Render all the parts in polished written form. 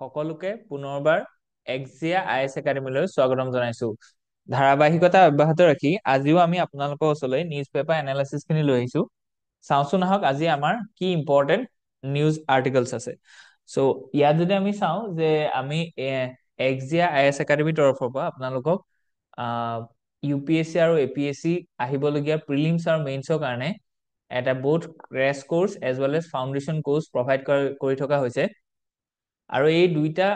সকলোকে পুনৰবাৰ এক্সিয়া আইএছ একাডেমীলৈ স্বাগতম জনাইছো। ধাৰাবাহিকতা অব্যাহত ৰাখি আজিও আমি আপোনালোকৰ ওচৰলৈ নিউজ পেপাৰ এনালাইচিছ খিনি লৈ আহিছো। চাওঁচোন আহক আজি আমাৰ কি ইম্পৰ্টেণ্ট নিউজ আৰ্টিকলছ আছে। চ' ইয়াত যদি আমি চাওঁ যে আমি এক্সিয়া আইএছ একাডেমীৰ তৰফৰ পৰা আপোনালোকক UPSC আৰু APSC আহিবলগীয়া প্ৰিলিমছ আৰু মেইনছৰ কাৰণে এটা বহুত crash course as well as foundation course provide কৰি থকা হৈছে। আৰু এই দুইটা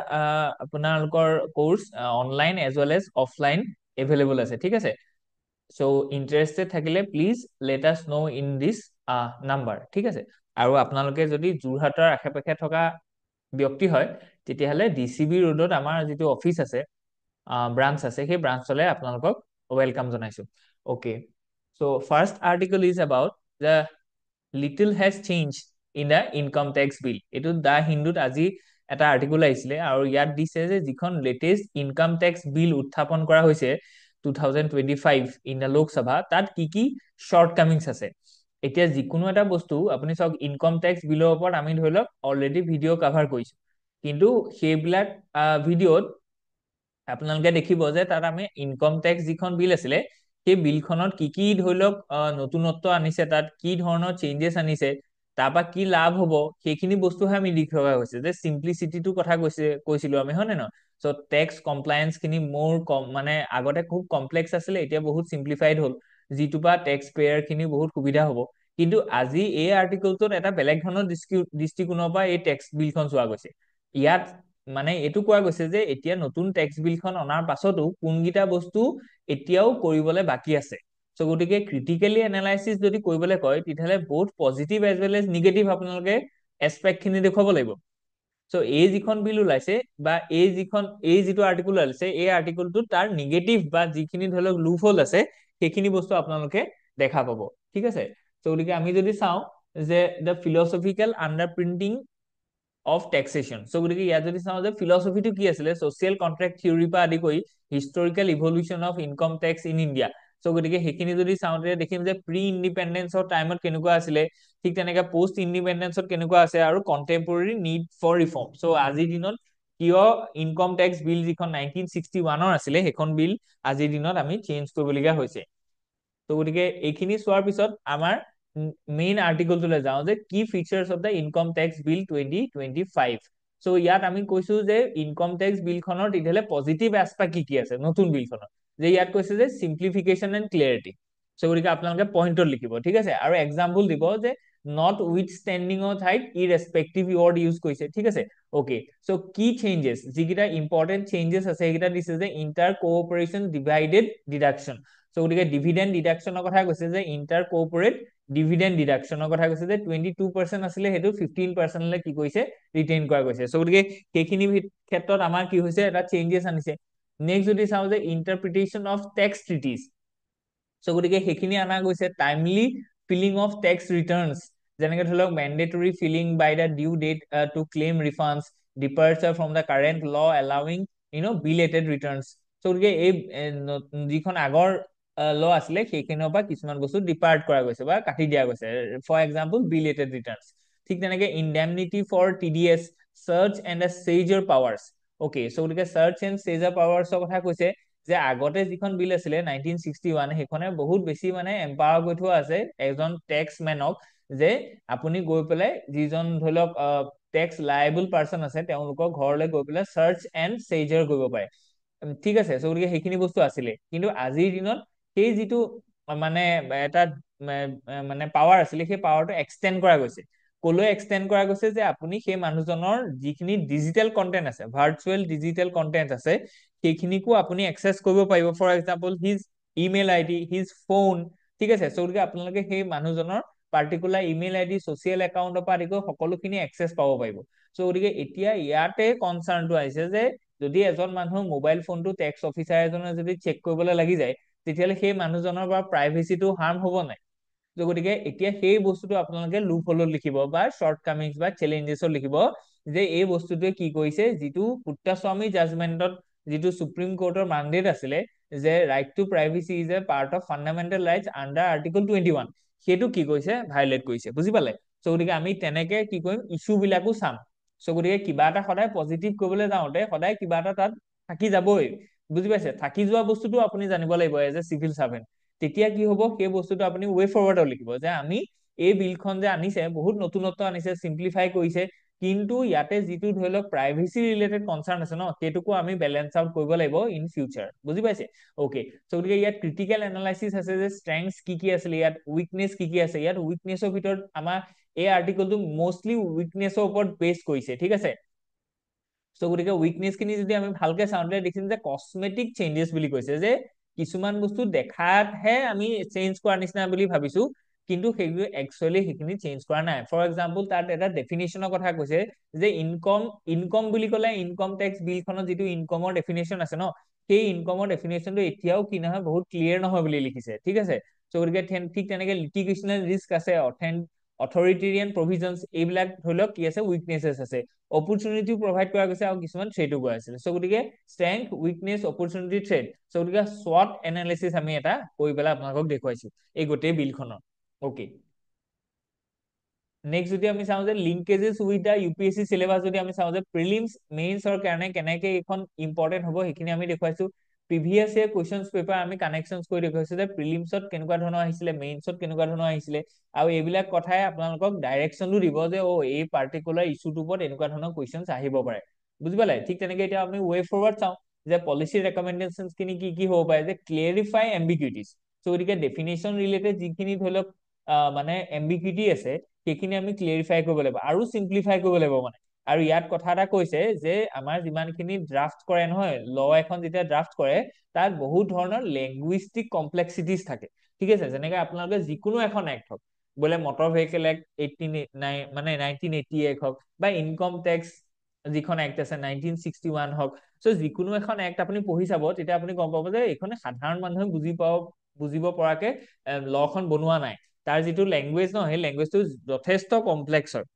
আপোনালোকৰ course online as well as offline available আছে, ঠিক আছে। চ' ইণ্টাৰেষ্টেড থাকিলে please let us know' in this number, ঠিক আছে। আৰু আপোনালোকে যদি যোৰহাটৰ আশে পাশে থকা ব্যক্তি হয় তেতিয়াহ'লে DCB ৰোডত আমাৰ যিটো অফিচ আছে, ব্ৰাঞ্চ আছে, সেই ব্ৰাঞ্চলৈ আপোনালোকক ৱেলকাম জনাইছো। Okay, so' first article is about the little hedge change in the income tax bill. এইটো দ্য হিন্দুত আজি এটা আৰ্টিকল আহিছিলে আৰু ইয়াত দিছে যে যিখন লেটেষ্ট ইনকাম টেক্স বিল উত্থাপন কৰা হৈছে 2025 ইন দ্য লোকসভা, তাত কি কি শ্বৰ্ট কামিংছ আছে। এতিয়া যিকোনো এটা বস্তু আপুনি চাওক, ইনকাম টেক্স বিলৰ ওপৰত আমি ধৰি লওক অলৰেডি ভিডিঅ' কাভাৰ কৰিছো, কিন্তু সেইবিলাক ভিডিঅ'ত আপোনালোকে দেখিব যে তাত আমি ইনকাম টেক্স যিখন বিল আছিলে সেই বিলখনত কি কি ধৰি লওক নতুনত্ব আনিছে, তাত কি ধৰণৰ চেঞ্জেছ আনিছে, তাৰপৰা কি লাভ হব, সেইখিনি বস্তুহে আমি লিখি থকা হৈছে। যে চিম্প্লিচিটিটোৰ কথা কৈছিলো আমি, হয় নে নহয়? চ' টেক্স কমপ্লায়েন্স খিনি মোৰ মানে আগতে খুব কমপ্লেক্স আছিলে, এতিয়া বহুত চিম্প্লিফাইড হ'ল, যিটোৰ পৰা টেক্স পেয়াৰ খিনি বহুত সুবিধা হ'ব। কিন্তু আজি এই আৰ্টিকলটোত এটা বেলেগ ধৰণৰ দৃষ্টিকোণৰ পৰা এই টেক্স বিলখন চোৱা গৈছে। ইয়াত মানে এইটো কোৱা গৈছে যে এতিয়া নতুন টেক্স বিলখন অনাৰ পাছতো কোনকেইটা বস্তু এতিয়াও কৰিবলৈ বাকী আছে। চ' গতিকে ক্ৰিটিকেলি এনালাইচিছ যদি কৰিবলৈ কয় তেতিয়াহ'লে বহুত positive as well as negative আপোনালোকে এছপেক্ট খিনি দেখুৱাব লাগিব। চ' এই যিখন বিল ওলাইছে বা এই যিটো আৰ্টিকল ওলাইছে, এই আৰ্টিকলটো তাৰ নিগেটিভ বা যিখিনি ধৰি লওক লুপ হোল আছে সেইখিনি বস্তু আপোনালোকে দেখা পাব, ঠিক আছে। চ' গতিকে আমি যদি চাওঁ যে the philosophical underpinning of taxation. So' গতিকে ইয়াত যদি চাওঁ যে ফিলচফিটো কি আছিলে, ছচিয়েল কন্ট্ৰেক্ট থিয়ৰিৰ পৰা আদি কৰি historical evolution of income tax in India. So' গতিকে সেইখিনি যদি চাওঁ তেতিয়া দেখিম যে প্ৰি ইণ্ডিপেণ্ডেন্সৰ টাইমত কেনেকুৱা আছিলে, ঠিক তেনেকে পোষ্ট ইণ্ডিপেণ্ডেন্সত কেনেকুৱা আছে, আৰু কণ্টেম্পৰেৰী নিড ফৰ ৰিফৰ্ম। চ' আজিৰ দিনত কিয় ইনকাম টেক্স বিল যিখন 1961ৰ আছিলে সেইখন বিল আজিৰ দিনত আমি চেঞ্জ কৰিবলগীয়া হৈছে। ত' গতিকে এইখিনি চোৱাৰ পিছত আমাৰ মেইন আৰ্টিকলটোলৈ যাওঁ যে কি features of the income tax bill 2025। So' ইয়াত আমি কৈছো যে ইনকাম টেক্স বিলখনৰ তেতিয়াহ'লে পজিটিভ এছপেক্ট কি কি আছে নতুন বিলখনত, যে ইয়াত কৈছে যে চিম্প্লিফিকেশ্যন এণ্ড ক্লিয়াৰিটি। চ' গতিকে আপোনালোকে পইণ্টত লিখিব, ঠিক আছে, আৰু এক্সাম্পল দিব যে নট উইথ ষ্টেণ্ডিঙৰ ঠাইত ইৰেছপেক্টিভ ৱৰ্ড ইউজ কৰিছে, ঠিক আছে। অ'কে, চ' কি চেঞ্জেছ, যিকেইটা ইম্পৰ্টেণ্ট চেঞ্জেছ আছে সেইকেইটা দিছে যে ইণ্টাৰ কোঅপাৰেশ্যন ডিভাইডেড ডিডাকশ্যন। চ' গতিকে ডিভিডেণ্ড ডিডাকশ্যনৰ কথা কৈছে যে ইণ্টাৰ কোঅপাৰেট ডিভিডেণ্ড ডিডাকশ্যনৰ কথা কৈছে যে 22% আছিলে সেইটো 15%লৈ কি কৰিছে, ৰিটেইন কৰা গৈছে। চ' গতিকে সেইখিনি ক্ষেত্ৰত আমাৰ কি হৈছে, এটা চেঞ্জেছ আনিছে। নেক্সট যদি চাওঁ যে interpretation of tax treaties. So' গতিকে সেইখিনি অনা গৈছে timely filing of tax returns, যেনেকে ধৰি লওক mandatory filing by the due date to claim refunds, departure from the current law allowing belated returns. So' গতিকে এই যিখন আগৰ ল আছিলে সেইখিনিৰ পৰা কিছুমান বস্তু ডিপাৰ্ট কৰা গৈছে বা কাটি দিয়া গৈছে, ফৰ এক্সাম্পল বিলেটেড ৰিটাৰ্ণছ। ঠিক তেনেকে indemnity for TDS, search and the seizure powers. Okay, so' গতিকে চাৰ্চ এণ্ড চেজাৰ পাৱাৰ্ছৰ কথা কৈছে যে আগতে যিখন বিল আছিলে 1961 সেইখনে বহুত বেছি মানে এম্পাৱাৰ কৰি থোৱা আছে এজন টেক্স মেনক, যে আপুনি গৈ পেলাই যিজন ধৰি লওক টেক্স লায়েবল পাৰ্চন আছে তেওঁলোকৰ ঘৰলৈ গৈ পেলাই চাৰ্চ এণ্ড চেজাৰ কৰিব পাৰে, ঠিক আছে। চ' গতিকে সেইখিনি বস্তু আছিলে, কিন্তু আজিৰ দিনত সেই যিটো মানে এটা মানে পাৱাৰ আছিলে সেই পাৱাৰটো এক্সটেণ্ড কৰা গৈছে। কলৈ এক্সটেণ্ড কৰা গৈছে, যে আপুনি সেই মানুহজনৰ যিখিনি ডিজিটেল কন্টেন্ট আছে, ভাৰ্চুৱেল ডিজিটেল কন্টেন্ট আছে, সেইখিনিকো আপুনি একচেছ কৰিব পাৰিব, for example his email ID, his phone, ঠিক আছে। চ' গতিকে আপোনালোকে সেই মানুহজনৰ পাৰ্টিকুলাৰ ইমেইল ID, ছচিয়েল একাউণ্টৰ পৰা আদি কৰি সকলোখিনি একচেছ পাব পাৰিব। চ' গতিকে এতিয়া ইয়াতে কনচাৰ্ণটো আহিছে যে যদি এজন মানুহ মোবাইল ফোনটো টেক্স অফিচাৰ এজনে যদি চেক কৰিবলৈ লাগি যায় তেতিয়াহ'লে সেই মানুহজনৰ পৰা প্ৰাইভেচিটো হাৰ্ম হ'ব নাই। গতিকে এতিয়া সেই বস্তুটো আপোনালোকে লুপ হলত লিখিব বা শ্বৰ্ট কামিংছ বা চেলেঞ্জেছত লিখিব, যে এই বস্তুটোৱে কি কৰিছে, যিটো পুত্তাস্বামী জাজমেণ্টত যিটো সুপ্ৰিম কোৰ্টৰ মানডেট আছিলে যে right to privacy is a part of fundamental rights under article 21, সেইটো কি কৰিছে, ভাইলেট কৰিছে, বুজি পালে। চ' গতিকে আমি তেনেকে কি কৰিম, ইছ্যু বিলাকো চাম। চ' গতিকে কিবা এটা সদায় পজিটিভ কৰিবলৈ যাওঁতে সদায় কিবা এটা তাত থাকি যাবই, বুজি পাইছে? থাকি যোৱা বস্তুটো আপুনি জানিব লাগিব এজ এ চিভিল চাৰ্ভেণ্ট। তেতিয়া কি হ'ব, সেই বস্তুটো আপুনি ৱে ফৰৱাৰ্ডত লিখিব যে আমি এই বিলখন যে আনিছে বহুত নতুনত্ব আনিছে, চিম্পলিফাই কৰিছে, কিন্তু ইয়াতে যিটো ধৰি লওক প্ৰাইভেচি ৰিলেটেড কনচাৰ্ণ আছে ন, সেইটোকো আমি বেলেঞ্চ আউট কৰিব লাগিব ইন ফিউচাৰ, বুজি পাইছে? অ'কে, চ' গতিকে ইয়াত ক্ৰিটিকেল এনালাইচিছ আছে যে ষ্ট্ৰেংথ কি কি আছিলে, ইয়াত উইকনেছ কি কি আছে। ইয়াত উইকনেছৰ ভিতৰত আমাৰ এই আৰ্টিকলটো মষ্টলি উইকনেছৰ ওপৰত বেছ কৰিছে, ঠিক আছে? চ' গতিকে উইকনেছ খিনি যদি আমি ভালকে চাওঁতে দেখিম যে কচমেটিক চেঞ্জেছ বুলি কৈছে, যে কিছুমান বস্তু দেখাতহে আমি চেঞ্জ কৰাৰ নিচিনা বুলি ভাবিছো, কিন্তু সেইবোৰ একচুৱেলি সেইখিনি চেঞ্জ কৰা নাই। ফৰ এক্সাম্পল তাত এটা ডেফিনেশ্যনৰ কথা কৈছে যে ইনকম বুলি ক'লে ইনকম টেক্স বিলখনত যিটো ইনকমৰ ডেফিনেশ্যন আছে ন, সেই ইনকমৰ ডেফিনেশ্যনটো এতিয়াও কি নহয়, বহুত ক্লিয়াৰ নহয় বুলি লিখিছে, ঠিক আছে? চ' গতিকে ঠিক তেনেকে লিটিগেশ্যনেল ৰিস্ক আছে, অথৰিটেৰিয়ান প্ৰভিজনছ, এইবিলাক ধৰি লওক কি আছে, উইকনেছেছ আছে। অপৰচুনিটিও প্ৰভাইড কৰা গৈছে আৰু কিছুমান থ্ৰেটো কৰা আছিলে। চ' গতিকে ষ্ট্ৰেংথ, উইকনেছ, অপৰচুনিটি, থ্ৰেট। চ' গতিকে SWOT এনালিচিছ আমি এটা কৰি পেলাই আপোনালোকক দেখুৱাইছো এই গোটেই বিলখনৰ। অ'কে, নেক্সট যদি আমি চাওঁ যে লিংকেজেছ উইথ দা UPSC চিলেবাছ, যদি আমি চাওঁ যে প্ৰিলিমছ মেইনছৰ কাৰণে কেনেকে এইখন ইম্পৰ্টেণ্ট হ'ব সেইখিনি আমি দেখুৱাইছো। প্ৰিভিয়াছ ইয়েৰ কুৱেশ্যনছ পেপাৰ আমি কানেকশ্যনছ কৰি দেখুৱাইছো যে প্ৰিলিমছত কেনেকুৱা ধৰণৰ আহিছিলে, মেইনছত কেনেকুৱা ধৰণৰ আহিছিলে, আৰু এইবিলাক কথাই আপোনালোকক ডাইৰেকশ্যনটো দিব যে এই পাৰ্টিকুলাৰ ইছ্যুটোৰ ওপৰত এনেকুৱা ধৰণৰ কুৱেশ্যনছ আহিব পাৰে, বুজি পালে? ঠিক তেনেকে এতিয়া আমি ৱে ফৰৱাৰ্ড চাওঁ যে পলিচি ৰেকমেণ্ডেশ্যনছ খিনি কি কি হ'ব পাৰে, যে ক্লিয়াৰিফাই এম্বিগুইটিজ। চ' গতিকে ডেফিনেশ্যন ৰিলেটেড যিখিনি ধৰি লওক মানে এম্বিগুইটি আছে সেইখিনি আমি ক্লিয়াৰিফাই কৰিব লাগিব আৰু চিম্পলিফাই কৰিব লাগিব মানে। আৰু ইয়াত কথা এটা কৈছে যে আমাৰ যিমানখিনি ড্ৰাফ্ট কৰে নহয়, ল এখন যেতিয়া ড্ৰাফ্ট কৰে তাত বহুত ধৰণৰ লেংগুইষ্টিক কমপ্লেক্সিটিজ থাকে, ঠিক আছে? যেনেকে আপোনালোকে যিকোনো এখন এক্ট হওক, বোলে মটৰ ভেহিকেল এক্ট 1980 এক্ট হওক, বা ইনকম টেক্স যিখন এক্ট আছে 1961 হওক। চ' যিকোনো এখন এক্ট আপুনি পঢ়ি চাব, তেতিয়া আপুনি গম পাব যে এইখনে সাধাৰণ মানুহে বুজিব পৰাকে লখন বনোৱা নাই। তাৰ যিটো লেংগুৱেজ ন, সেই লেংগুৱেজটো যথেষ্ট কমপ্লেক্স হয়।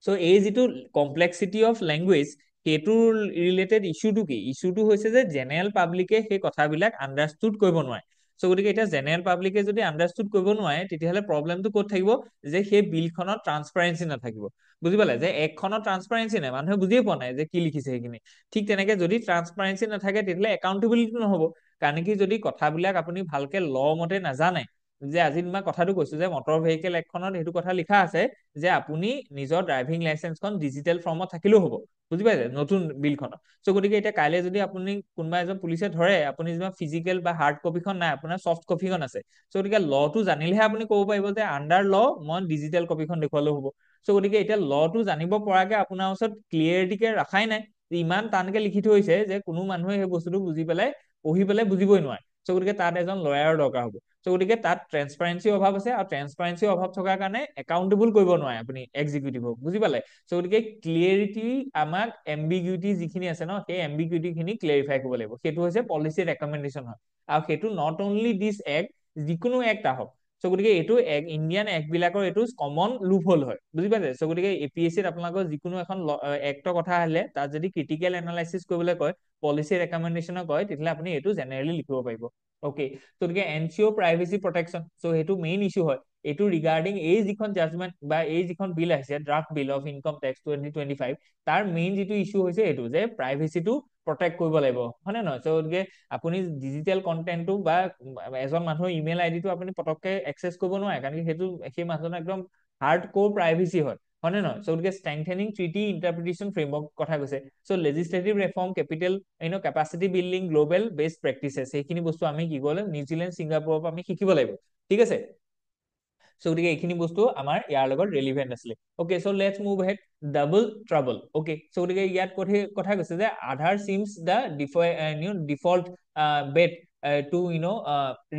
চ' এই যিটো কমপ্লেক্সিটি অফ লেংগুৱেজ, সেইটোৰ ৰিলেটেড ইছ্যুটো কি? ইছ্যুটো হৈছে যে জেনেৰেল পাব্লিকে সেই কথাবিলাক আণ্ডাৰষ্টুড কৰিব নোৱাৰে। চ' গতিকে এতিয়া জেনেৰেল পাব্লিকে যদি আণ্ডাৰষ্টুড কৰিব নোৱাৰে, তেতিয়াহ'লে প্ৰব্লেমটো ক'ত থাকিব, যে সেই বিলখনত ট্ৰান্সপাৰেঞ্চি নাথাকিব, বুজি পালে? যে একখনত ট্ৰান্সপাৰেঞ্চি নাই, মানুহে বুজিয়ে পোৱা নাই যে কি লিখিছে সেইখিনি। ঠিক তেনেকে যদি ট্ৰান্সপাৰেঞ্চি নাথাকে তেতিয়াহ'লে একাউণ্টেবিলিটি নহ'ব। কাৰণ কি, যদি কথাবিলাক আপুনি ভালকে ল মতে নাজানে, যে আজি মই কথাটো কৈছো যে মটৰ ভেহিকেল এক্টখনত সেইটো কথা লিখা আছে যে আপুনি নিজৰ ড্ৰাইভিং লাইচেন্সখন ডিজিটেল ফৰ্মত থাকিলেও হ'ব, বুজি পাইছে, নতুন বিলখনত। চ' গতিকে এতিয়া কাইলৈ যদি আপুনি কোনোবা এজন পুলিচে ধৰে, আপুনি যেনিবা ফিজিকেল বা হাৰ্ড কপিখন নাই, আপোনাৰ ছফ্ট কপিখন আছে, চ' গতিকে লটো জানিলেহে আপুনি ক'ব পাৰিব যে আণ্ডাৰ ল মই ডিজিটেল কপিখন দেখুৱালেও হ'ব। চ' গতিকে এতিয়া লটো জানিব পৰাকে আপোনাৰ ওচৰত ক্লিয়াৰিটিকে ৰখাই নাই, ইমান টানকে লিখি থৈছে যে কোনো মানুহে সেই বস্তুটো বুজি পেলাই পঢ়ি পেলাই বুজিবই নোৱাৰে। চ' গতিকে তাত এজন লয়াৰৰ দৰকাৰ হ'ব। চ' গতিকে তাত ট্ৰেন্সপাৰেঞ্চিৰ অভাৱ আছে, আৰু ট্ৰেন্সপাৰেঞ্চিৰ অভাৱ থকাৰ কাৰণে একাউণ্টেবল কৰিব নোৱাৰে আপুনি এক্সিকিউটিভক, বুজি পালে? চ' গতিকে ক্লিয়াৰিটি, আমাক এম্বিগুইটি যিখিনি আছে ন, সেই এম্বিগুইটি খিনি ক্লিয়াৰিফাই কৰিব লাগিব। সেইটো হৈছে পলিচি ৰেকমেণ্ডেশ্যন হয়, আৰু সেইটো নট অনলি দিছ এক্ট, যিকোনো এক্ট আহক। চ' গতিকে এইটো ইণ্ডিয়ান এক্ট বিলাকৰ এইটো কমন লুপ হল হয়, বুজি পাইছে? চ' গতিকে APSCত আপোনালোকৰ যিকোনো এখন এক্টৰ কথা আহিলে তাত যদি ক্ৰিটিকেল এনালাইচিছ কৰিবলৈ কয়, পলিচি ৰেকমেণ্ডেশ্যনক কয়, তেতিয়াহ'লে আপুনি এইটো জেনেৰেলি লিখিব পাৰিব। অ'কে, গতিকে এনচিঅ' প্ৰাইভেচি প্ৰটেকশ্যন, চ' সেইটো মেইন ইছ্যু হয়। এইটো ৰিগাৰ্ডিং এই যিখন জাজমেণ্ট বা এই যিখন বিল আহিছে, draft bill of income tax 2025, তাৰ মেইন যিটো ইছ্যু হৈছে এইটো যে প্ৰাইভেচিটো প্ৰটেক্ট কৰিব লাগিব, হয় নে নহয়? চ' গতিকে আপুনি ডিজিটেল কণ্টেণ্টটো বা এজন মানুহৰ ইমেইল আইডিটো আপুনি পটককে একচেছ কৰিব নোৱাৰে, কাৰণ সেইটো সেই মানুহজনৰ একদম হাৰ্ড কোৰ প্ৰাইভেচি হয় নে নহয়? চ' গতিকে ষ্ট্ৰেংথেনিং ট্ৰিটি ইণ্টাৰপ্ৰিটেশ্যন ফ্ৰেমৱৰ্ক কথা কৈছে। So' legislative reform, capital capacity building, global best practices, সেইখিনি বস্তু আমি কি কৰিব লাগিব, নিউজিলেণ্ড, ছিংগাপুৰৰ পৰা আমি শিকিব লাগিব, ঠিক আছে? চ' গতিকে এইখিনি বস্তু আমাৰ ইয়াৰ লগত ৰিলিভেণ্ট আছিলে। Okay, so' let's move head. Double trouble. Okay, so' গতিকে ইয়াত কথা কৈছে যে Aadhaar seems the default bet to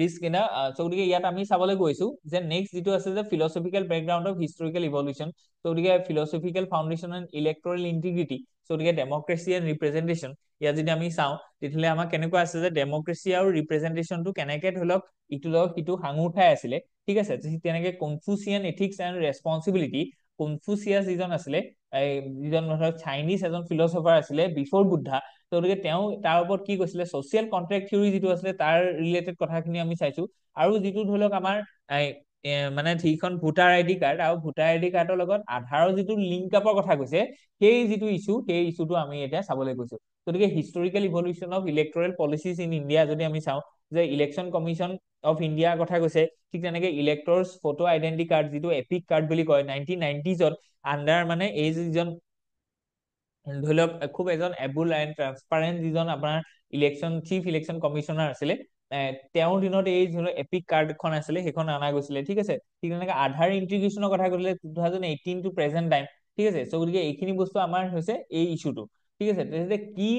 risk in so' গতিকে ইয়াত আমি চাবলৈ গৈছো যে নেক্সট যিটো আছে যে philosophical background of historical evolution. So' গতিকে philosophical foundation and electoral integrity, so' গতিকে ডেমক্ৰেচি এণ্ড ৰিপ্ৰেজেণ্টেশ্যন। ইয়াত যদি আমি চাওঁ তেতিয়াহ'লে আমাৰ কেনেকুৱা আছে যে ডেমক্ৰেচি আৰু ৰিপ্ৰেজেণ্টেশ্যনটো কেনেকে ধৰি লওক ইটোৰ লগত সিটো সাঙুৰ খাই আছিলে, ঠিক আছে? তেনেকে Confucian ethics and responsibility, Confucius যিজন আছিলে, যিজন ধৰক চাইনিজ এজন ফিলচফাৰ আছিলে বিফৰ বুদ্ধা, গতিকে তেওঁ তাৰ ওপৰত কি কৈছিলে, ছচিয়েল কন্ট্ৰেক্ট থিয়ৰী যিটো আছিলে তাৰ ৰিলেটেড কথাখিনি আমি চাইছো। আৰু যিটো ধৰি লওক আমাৰ মানে যিখন ভোটাৰ আইডি কাৰ্ড আৰু ভোটাৰ আইডি কাৰ্ডৰ লগত আধাৰৰ যিটো লিংক আপৰ কথা কৈছে, সেই যিটো ইছ্যু, সেই ইছ্যুটো আমি এতিয়া চাবলৈ গৈছো। গতিকে historical evolution of electoral policies in India যদি আমি চাওঁ, যে ইলেকশ্যন কমিশ্যন অফ ইণ্ডিয়াৰ কথা কৈছে, ঠিক তেনেকে ইলেক্টৰ্ছ ফটো আইডেন্টি কাৰ্ড, যিটো এপিক কাৰ্ড বুলি কয়, 1990s আণ্ডাৰ মানে এই যিজন ধৰি লওক খুব এজন এবুল এণ্ড ট্ৰান্সপাৰেণ্ট যিজন আপোনাৰ চিফ ইলেকশ্যন কমিশ্যনাৰ আছিলে, তেওঁৰ দিনত এই এপিক কাৰ্ডখন আছিলে, সেইখন অনা গৈছিলে। ঠিক আছে, ঠিক তেনেকে আধাৰ ইণ্টিগ্ৰেশ্যনৰ কথা কৈছিলে 2018 টু প্ৰেজেণ্ট টাইম। ঠিক আছে, চ' গতিকে এইখিনি বস্তু আমাৰ হৈছে এই ইছ্যুটো। ঠিক আছে, তেতিয়া কি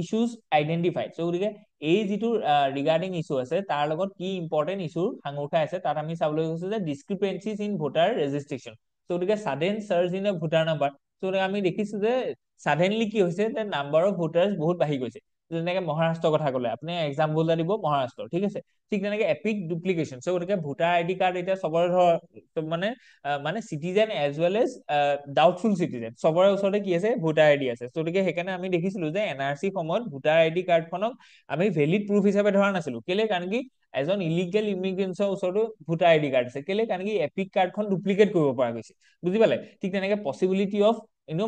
ইছ্যুজ আইডেন্টিফাইড, চ' গতিকে এই যিটো ৰিগাৰ্ডিং ইছ্যু আছে তাৰ লগত কি ইম্পৰ্টেণ্ট ইছ্যু সাঙুৰ খাই আছে, তাত আমি চাবলৈ গৈছো যে discrepancies in voter registration. So' গতিকে sudden surge in a voter number. So' আমি দেখিছো যে ছাডেনলি কি হৈছে, যে নাম্বাৰ অফ ভোটাৰ্ছ বহুত বাঢ়ি গৈছে। যেনেকে মহাৰাষ্ট্ৰৰ কথা ক'লে আপুনি এক্সাম্পল এটা দিব মহাৰাষ্ট্ৰ। ঠিক আছে, ঠিক তেনেকে এপিক ডুপ্লিকেশ্যন। চ' গতিকে ভোটাৰ আইডি কাৰ্ড এতিয়া চবৰে মানে মানে citizen as well as doubtful citizen চবৰে ওচৰতে কি আছে, ভোটাৰ আইডি আছে। চ' গতিকে সেইকাৰণে আমি দেখিছিলো যে NRC সময়ত ভোটাৰ আইডি কাৰ্ডখনক আমি ভেলিড প্ৰুফ হিচাপে ধৰা নাছিলো। কেলে? কাৰণ কি এজন ইলিগেল ইমিগ্ৰেণ্টছৰ ওচৰতো ভোটাৰ আইডি কাৰ্ড আছে। কেলে? কাৰণ কি এপিক কাৰ্ডখন ডুপ্লিকেট কৰিব পৰা গৈছে। বুজি পালে? ঠিক তেনেকে পচিবিলিটি অফ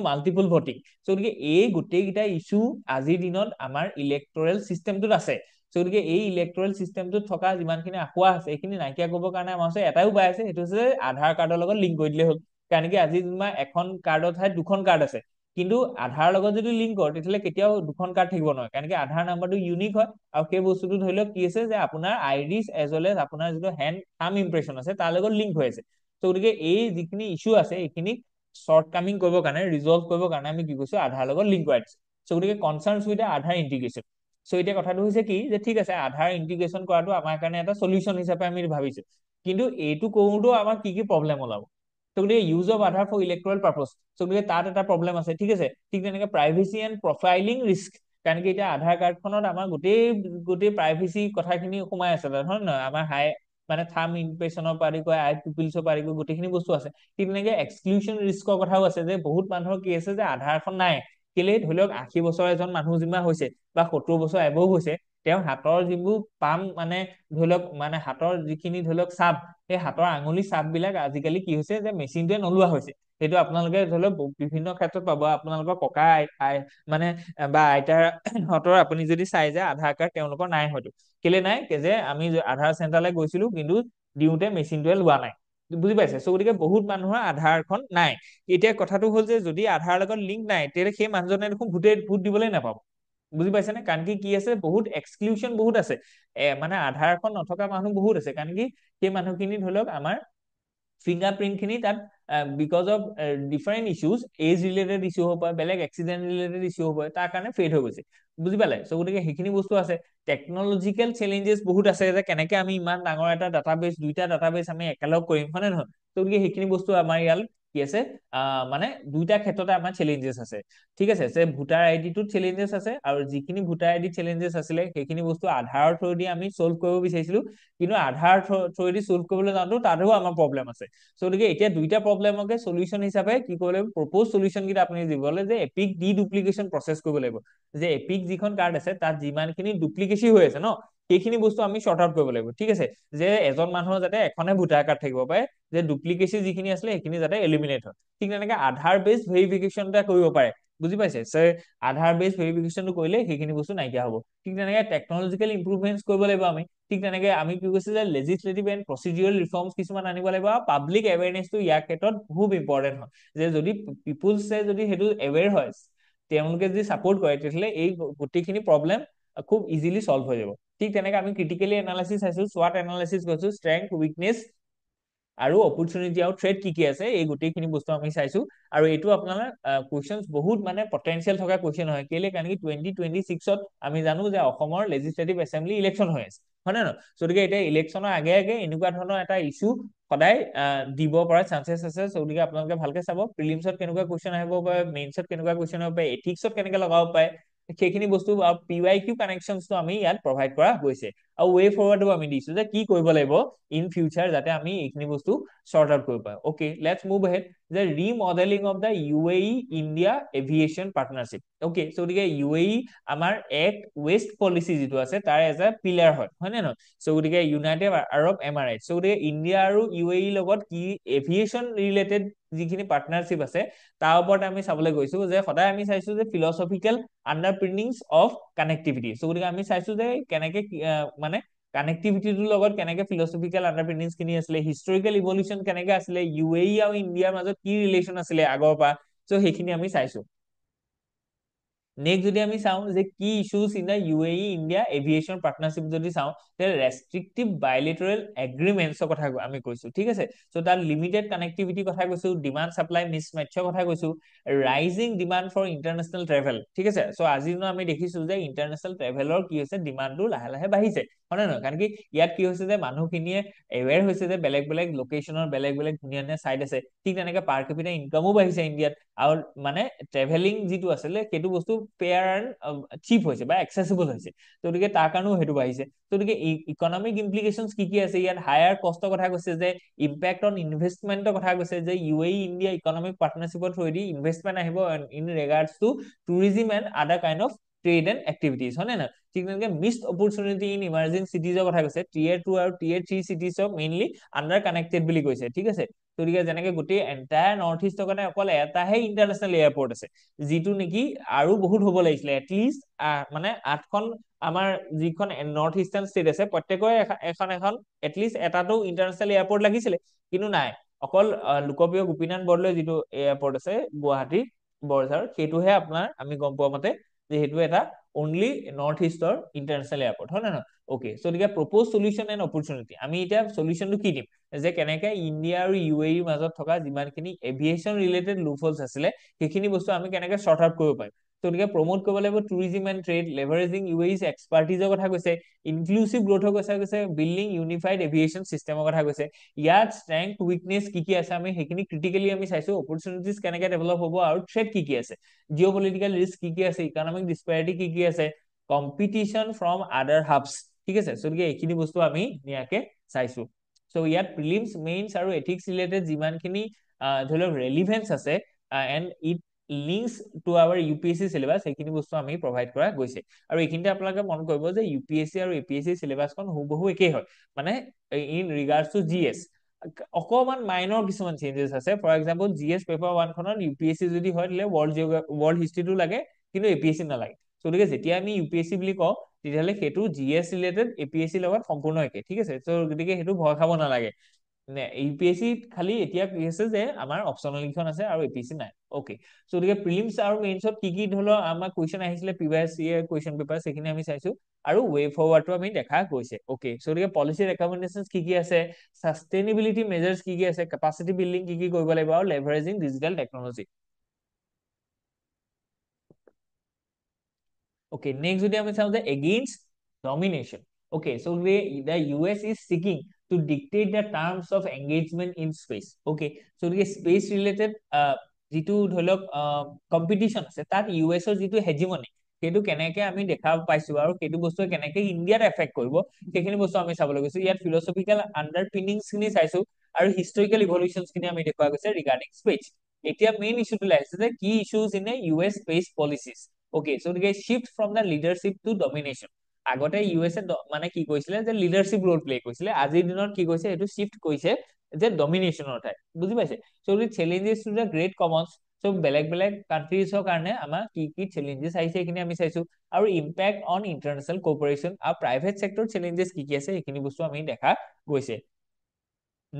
মাল্টিপল ভোটিং। চ' গতিকে এই গোটেইকেইটা ইছ্যু আজিৰ দিনত আমাৰ ইলেক্টৰেল চিষ্টেমটোত আছে। চ' গতিকে এই ইলেক্টৰেল চিষ্টেমটোত থকা যিমানখিনি আসোঁৱাহ আছে, এইখিনি নাইকিয়া কৰিবৰ কাৰণে আমাৰ ওচৰত এটাই উপায় আছে, সেইটো হৈছে আধাৰ কাৰ্ডৰ লগত লিংক কৰি দিলে হ'ল। কাৰণ কি আজি তোমাৰ এখন কাৰ্ডৰ ঠাইত দুখন কাৰ্ড আছে, কিন্তু আধাৰ লগত যদি লিংক কৰে তেতিয়াহ'লে কেতিয়াও দুখন কাৰ্ড থাকিব নোৱাৰে, কাৰণ কি আধাৰ নাম্বাৰটো ইউনিক হয়। আৰু সেই বস্তুটো ধৰি লওক কি আছে, যে আপোনাৰ আইডিজ এজ ৱেল এজ আপোনাৰ যিটো হেণ্ড থাম্ব ইম্প্ৰেশ্যন আছে তাৰ লগত লিংক হৈ আছে। চ' গতিকে এই যিখিনি ইছ্যু আছে এইখিনি শ্বৰ্ট কামিং কৰিবৰ কাৰণে, ৰিজল্ভ কৰিবৰ কাৰণে আমি কি কৈছো, আধাৰ লগত লিংক কৰাই দিছো। চ' গতিকে কনচাৰ্নছ উইথ আধাৰ ইণ্টিগ্ৰেশ্যন। চ' এতিয়া কথাটো হৈছে কি, যে ঠিক আছে আধাৰ ইণ্টিগ্ৰেশ্যন কৰাটো আমাৰ কাৰণে এটা সলিউশ্যন হিচাপে আমি ভাবিছো, কিন্তু এইটো কৰোঁতেও আমাৰ কি কি প্ৰব্লেম ওলাব। চ' গতিকে use of Aadhaar for electoral purpose, so' গতিকে তাত এটা প্ৰব্লেম আছে। ঠিক আছে, ঠিক তেনেকে প্ৰাইভেচি এণ্ড প্ৰফাইলিং ৰিস্ক, কাৰণ কি এতিয়া আধাৰ কাৰ্ডখনত আমাৰ গোটেই গোটেই প্ৰাইভেচি কথাখিনি সোমাই আছে তাত, হয় নহয়? আমাৰ মানে থাম্ব ইম্প্ৰেশ্যনৰ পৰা আদি কৰি আই পিপিলছৰ পৰা আদি কৰি গোটেইখিনি বস্তু আছে। ঠিক তেনেকে এক্সক্লুশ্যন ৰিস্কৰ কথাও আছে, যে বহুত মানুহৰ কি আছে, যে আধাৰখন নাই। কেলে? ধৰি লওক 80 বছৰ এজন মানুহ যিমান হৈছে বা 70 বছৰ এবভ হৈছে, তেওঁৰ হাতৰ যিবোৰ পাম মানে ধৰি লওক মানে হাতৰ যিখিনি ধৰি লওক চাপ, সেই হাতৰ আঙুলি চাপ বিলাক আজিকালি কি হৈছে, যে মেচিনটোৱে নলোৱা হৈছে। সেইটো আপোনালোকে ধৰি লওক বিভিন্ন ক্ষেত্ৰত পাব। আপোনালোকৰ ককা মানে বা আইতাৰ হতৰ আপুনি যদি চাই যে আধাৰ কাৰ্ড তেওঁলোকৰ নাই, হয়তো কেলে নাই, যে আমি আধাৰ চেণ্টাৰলৈ গৈছিলো কিন্তু দিওঁতে মেচিনটোৱে লোৱা নাই। বুজি পাইছে? চ' গতিকে বহুত মানুহৰ আধাৰখন নাই। এতিয়া কথাটো হ'ল যে যদি আধাৰ লগত লিংক নাই, তেতিয়াহ'লে সেই মানুহজনে দেখোন ভোট দিবলৈ নাপাব। বুজি পাইছে নে? কাৰণ কি আছে, বহুত এক্সক্লুশ্যন বহুত আছে। মানে আধাৰখন নথকা মানুহ বহুত আছে, কাৰণ কি সেই মানুহখিনি ধৰি লওক আমাৰ ফিংগাৰপ্ৰিন্ট খিনি তাত because of different issues, age related issue হ'ব পাৰে, বেলেগ এক্সিডেণ্ট ৰিলেটেড ইছ্যু হ'ব পাৰে, তাৰ কাৰণে ফেড হৈ গৈছে। বুজি পালে? চ' গতিকে সেইখিনি বস্তু আছে। টেকনলজিকেল চেলেঞ্জেছ বহুত আছে, যে কেনেকে আমি ইমান ডাঙৰ এটা ডাটাবেছ, দুইটা ডাটাবেছ আমি একেলগ কৰিম, হয় নে নহয়? চ' গতিকে সেইখিনি বস্তু আমাৰ ইয়াত কি আছে, মানে দুইটা ক্ষেত্ৰতে আমাৰ চেলেঞ্জেছ আছে। ঠিক আছে, যে ভোটাৰ আইডিটোত চেলেঞ্জেছ আছে, আৰু যিখিনি ভোটাৰ আইডিত চেলেঞ্জেছ আছিলে সেইখিনি বস্তু আধাৰৰ থ্ৰুদি আমি চল্ভ কৰিব বিচাৰিছিলো, কিন্তু আধাৰ থ্ৰুদি চল্ভ কৰিবলৈ যাওঁতে তাতো আমাৰ প্ৰব্লেম আছে। চ' গতিকে এতিয়া দুইটা প্ৰব্লেমকে সলিউশ্যন হিচাপে কি কৰিব লাগিব, প্ৰপ'জ সলিউশ্যন কেইটা আপুনি দিবলৈ, যে এপিক ডি ডুপ্লিকেশ্যন প্ৰচেছ কৰিব লাগিব। যে এপিক যিখন কাৰ্ড আছে তাত যিমানখিনি ডুপ্লিকেচি হৈ আছে ন, সেইখিনি বস্তু আমি শ্বৰ্ট আউট কৰিব লাগিব। ঠিক আছে, যে এজন মানুহৰ যাতে এখনে ভোটাৰ কাৰ্ড থাকিব পাৰে, যে ডুপ্লিকেচি যিখিনি আছিলে সেইখিনি যাতে এলিমিনেট হয়। ঠিক তেনেকে আধাৰ বেছ ভেৰিফিকেশ্যন এটা কৰিব পাৰে। বুজি পাইছে? আধাৰ বেছ ভেৰিফিকেশ্যনটো কৰিলে সেইখিনি বস্তু নাইকিয়া হ'ব। ঠিক তেনেকে টেকনলজিকেল ইম্প্ৰুভমেণ্টছ কৰিব লাগিব আমি। ঠিক তেনেকে আমি কি কৈছো, যে লেজিছলেটিভ এণ্ড প্ৰচিডিউৰেল ৰিফৰ্মছ কিছুমান আনিব লাগিব, আৰু পাব্লিক এৱেৰনেছটো ইয়াৰ ক্ষেত্ৰত খুব ইম্পৰ্টেণ্ট হয়। যে যদি পিপুলছে যদি সেইটো এৱেৰ হয়, তেওঁলোকে যদি ছাপোৰ্ট কৰে, তেতিয়াহ'লে এই গোটেইখিনি প্ৰব্লেম খুব ইজিলি চল্ভ হৈ যাব। ঠিক তেনেকে আমি ক্ৰিটিকেলি এনালাইচিছ চাইছো, SWOT এনালাইচিছ কৰিছো, ষ্ট্ৰেংথ, উইকনেছ আৰু অপৰচুনিটি আৰু থ্ৰেট কি কি আছে, এই গোটেইখিনি বস্তু আমি চাইছো। আৰু এইটো আপোনাৰ কুৱেশ্যনছ বহুত মানে পটেনচিয়েল থকা কুৱেশ্যন হয়। কেলে? কাৰণ কি 2026ত আমি জানো যে অসমৰ লেজিছলেটিভ এছেম্বলি ইলেকশ্যন হৈ আছে, হয় নে নহয়? গতিকে এতিয়া ইলেকশ্যনৰ আগে আগে এনেকুৱা ধৰণৰ এটা ইছ্যু সদায় দিব পৰা চান্সেছ আছে। গতিকে আপোনালোকে ভালকে চাব, প্ৰিলিমছত কেনেকুৱা কুৱেশ্যন আহিব পাৰে, মেইনছত কেনেকুৱা কুৱেশ্যন আহিব পাৰে, এথিক্সত কেনেকে লগাব পাৰে, সেইখিনি বস্তু PYQ কানেকশ্যনটো আমি ইয়াত প্ৰভাইড কৰা গৈছে। আৰু ৱে ফৰৱাৰ্ডো আমি দিছো, যে কি কৰিব লাগিব ইন ফিউচাৰ যাতে আমি এইখিনি বস্তু শ্বৰ্ট আউট কৰিব পাৰোঁ। Okay, let's move ahead. যে remodeling of the UAE India aviation partnership. Okay, so' গতিকে UAE আমাৰ এক ৱেষ্ট পলিচি যিটো আছে তাৰ এজ এ পিলাৰ হয় নে নহয়? চ' গতিকে ইউনাইটেড আৰব এমাৰাইট, চ' গতিকে ইণ্ডিয়া আৰু UAE লগত কি এভিয়েশ্যন ৰিলেটেড যিখিনি পাৰ্টনাৰশ্বিপ আছে তাৰ ওপৰত আমি চাবলৈ গৈছো যে সদায় আমি চাইছো যে ফিলচফিকেল আণ্ডাৰপিনিংছ অফ কানেক্টিভিটি। চ' গতিকে আমি চাইছো যে কেনেকে মানে কানেক্টিভিটিটোৰ লগত কেনেকে ফিলচফিকেল আণ্ডাৰপিনিংছ খিনি আছিলে, হিষ্টৰিকেল ইভলিউচন কেনেকে আছিলে, UAE আৰু ইণ্ডিয়াৰ মাজত কি ৰিলেশ্যন আছিলে আগৰ পৰা, চ' সেইখিনি আমি চাইছো। নেক্সট যদি আমি চাওঁ যে কি issues in the UAE India aviation partnership যদি চাওঁ, ৰেষ্ট্ৰিক্টিভ বাইলেটাৰেল এগ্ৰিমেণ্টছৰ কথা আমি কৈছো, ঠিক আছে। চ' তাত লিমিটেড কানেক্টিভিটিৰ কথা কৈছো, ডিমাণ্ড চাপ্লাই মিছমেটছৰ কথা কৈছো, rising demand for international travel, ঠিক আছে। চ' আজিৰ দিনত আমি দেখিছো যে ইণ্টাৰনেশ্যনেল ট্ৰেভেলৰ কি হৈছে, ডিমাণ্ডটো লাহে লাহে বাঢ়িছে, হয় নে নহয়? কাৰণ কি ইয়াত কি হৈছে যে মানুহখিনিয়ে এৱেৰ হৈছে যে বেলেগ বেলেগ লোকেশ্যনৰ বেলেগ বেলেগ ধুনীয়া ধুনীয়া চাইট আছে, ঠিক তেনেকে পাৰ কেপিটা ইনকামো বাঢ়িছে ইণ্ডিয়াত, আৰু মানে ট্ৰেভেলিং যিটো আছিলে সেইটো বস্তু ফেয়াৰ এণ্ড চিপ হৈছে বা একচেচিবল হৈছে, গতিকে তাৰ কাৰণেও সেইটো বাঢ়িছে। গতিকে ইকনমিক ইমপ্লিকেশ্যনছ কি কি আছে ইয়াত, হায়াৰ কষ্টৰ কথা কৈছে, যে ইম্পেক্ট অন ইনভেষ্টমেণ্টৰ কথা কৈছে, যে UAE ইণ্ডিয়া ইকনমিক পাৰ্টনাৰশ্বিপৰ থ্ৰুৱেদি ইনভেষ্টমেণ্ট আহিব in regards to tourism and other kind of trade and activities, হয় নে নহয়? ঠিক তেনেকে মিছড অপৰচুনিটি ইন ইমাৰ্জিং চিটিজৰ কথা কৈছে, Tier 2 আৰু Tier 3 চিটিজক মেইনলি আণ্ডাৰ কানেক্টেড বুলি কৈছে, ঠিক আছে। গতিকে যেনেকে গোটেই এণ্টায়াৰ নৰ্থ ইষ্টৰ কাৰণে অকল এটাহে ইণ্টাৰনেশ্যনেল এয়াৰপৰ্ট আছে, যিটো নেকি আৰু বহুত হ'ব লাগিছিলে, এটলিষ্ট মানে 8খন আমাৰ যিখন নৰ্থ ইষ্টাৰ্ণ ষ্টেট আছে প্ৰত্যেকৰে এখন এখন এটলিষ্ট এটাতো ইণ্টাৰনেশ্যনেল এয়াৰপৰ্ট লাগিছিলে, কিন্তু নাই, অকল লোকপ্ৰিয় গোপীনাথ বৰদলৈ যিটো এয়াৰপৰ্ট আছে গুৱাহাটী বৰঝাৰ, সেইটোহে আপোনাৰ আমি গম পোৱা মতে যে সেইটো এটা অনলি নৰ্থ ইষ্টৰ ইণ্টাৰনেশ্যনেল এয়াৰপৰ্ট, হয় নে নহয়? অকে, চ' গতিকে প্ৰপ'জ চলিউশ্যন এণ্ড অপৰচুনিটি, আমি এতিয়া চলিউশ্যনটো কি দিম, যে কেনেকে ইণ্ডিয়া আৰু UAE মাজত থকা যিমানখিনি এভিয়েশ্যন ৰিলেটেড লুফলছ আছিলে সেইখিনি বস্তু আমি কেনেকে শ্বৰ্ট আউট কৰিব পাৰিম। গতিকে প্ৰমোট কৰিব লাগিব tourism and trade, leveraging UAE's এক্সপাৰ্টিজৰ কথা কৈছে, ইনক্লুচিভ গ্ৰোথৰ কথা কৈছে, বিল্ডিং ইউনিফাইড এভিয়েশ্যন চিষ্টেমৰ কথা কৈছে। ইয়াত ষ্ট্ৰেংথ উইকনেছ কি কি আছে আমি সেইখিনি ক্ৰিটিকেলি আমি চাইছো, অপৰচুনিটিজ কেনেকে ডেভেলপ হ'ব আৰু থ্ৰেট কি কি আছে, জিঅ' পলিটিকেল ৰিস্ক কি কি আছে, ইকনমিক ডিছপেৰিটি কি কি আছে, কম্পিটিশ্যন ফ্ৰম আদাৰ হাবছ, ঠিক আছে। চ' গতিকে এইখিনি বস্তু আমি ধুনীয়াকে চাইছো। চ' ইয়াত প্ৰিলিমছ মেইনছ আৰু এথিক্স ৰিলেটেড যিমানখিনি ধৰি লওক ৰেলিভেন্স আছে and it links to our UPSC syllabus, সেইখিনি বস্তু আমি প্ৰভাইড কৰা গৈছে। আৰু এইখিনিতে আপোনালোকে মন কৰিব যে UPSC আৰু APSC চিলেবাছখন হুবহু একেই হয়, মানে ইন ৰিগাৰ্ডছ টু GS অকমান মাইনৰ কিছুমান চেঞ্জেছ আছে। ফৰ এক্সাম্পল GS পেপাৰ 1 খনত UPSC যদি হয় তেতিয়াহ'লে ৱৰ্ল্ড হিষ্ট্ৰীটো লাগে কিন্তু APSC নালাগে। গতিকে যেতিয়া আমি UPSC বুলি কওঁ তেতিয়াহ'লে সেইটো GS ৰিলেটেড APSC লগত সম্পূৰ্ণ একে, ঠিক আছে। চ' গতিকে সেইটো ভয় খাব নালাগে। UPSC খালি এতিয়া কি আছে যে আমাৰ অপচনেল কেইখন আছে আৰু APSC নাই। অকে, চ' গতিকে প্ৰিলিমছ আৰু মেইনছত কি কি ধৰি লওক আমাৰ কুৱেশ্যন আহিছিলে প্ৰিভিয়াছ ইয়েৰ কুৱেশ্যন পেপাৰ, সেইখিনি আমি চাইছো আৰু ৱে ফৰৱাৰ্ডটো আমি দেখা গৈছে। অকে, চ' গতিকে পলিচি ৰেকমেণ্ডেশ্যন কি কি আছে, সাষ্টেইনেবিলিটি মেজাৰ্ছ কি কি আছে, কেপাচিটি বিল্ডিং কি কি কৰিব লাগিব, আৰু leveraging digital technology. Okay, next যদি আমি চাওঁ যে against domination. Okay, so the US is seeking to dictate the terms of engagement in space. Okay, so the space related যিটো ধৰি লওক কম্পিটিশ্যন আছে তাত US-ৰ যিটো হেজিমনি সেইটো কেনেকে আমি দেখা পাইছো আৰু সেইটো বস্তুৱে কেনেকে ইণ্ডিয়াত এফেক্ট কৰিব সেইখিনি বস্তু আমি চাবলৈ গৈছো। ইয়াত ফিলচফিকেল আণ্ডাৰপিনিংছ খিনি চাইছো আৰু হিষ্টৰিকেল ইভলিউচনছ খিনি আমি দেখুওৱা গৈছে ৰিগাৰ্ডিং স্পেচ। এতিয়া মেইন ইছ্যুটো আহিছে যে কি issues in US speech policies. Okay, so' গতিকে shift from the leadership to domination. আগতে US-এ মানে কি কৈছিলে যে লিডাৰশ্বিপ ৰোল প্লে কৰিছিলে, আজিৰ দিনত কি কৈছে সেইটো শিফট কৰিছে যে ডমিনেশ্যনৰ ঠাইত, বুজি পাইছে। So' challenges to the great commons, so' বেলেগ বেলেগ কাণ্ট্ৰিজৰ কাৰণে আমাৰ কি কি চেলেঞ্জেছ আহিছে সেইখিনি আমি চাইছো, আৰু ইম্পেক্ট অন ইণ্টাৰনেশ্যনেল কৰ্পৰেশ্যন আৰু প্ৰাইভেট চেক্টৰ চেলেঞ্জেছ কি কি আছে সেইখিনি বস্তু আমি দেখা গৈছে।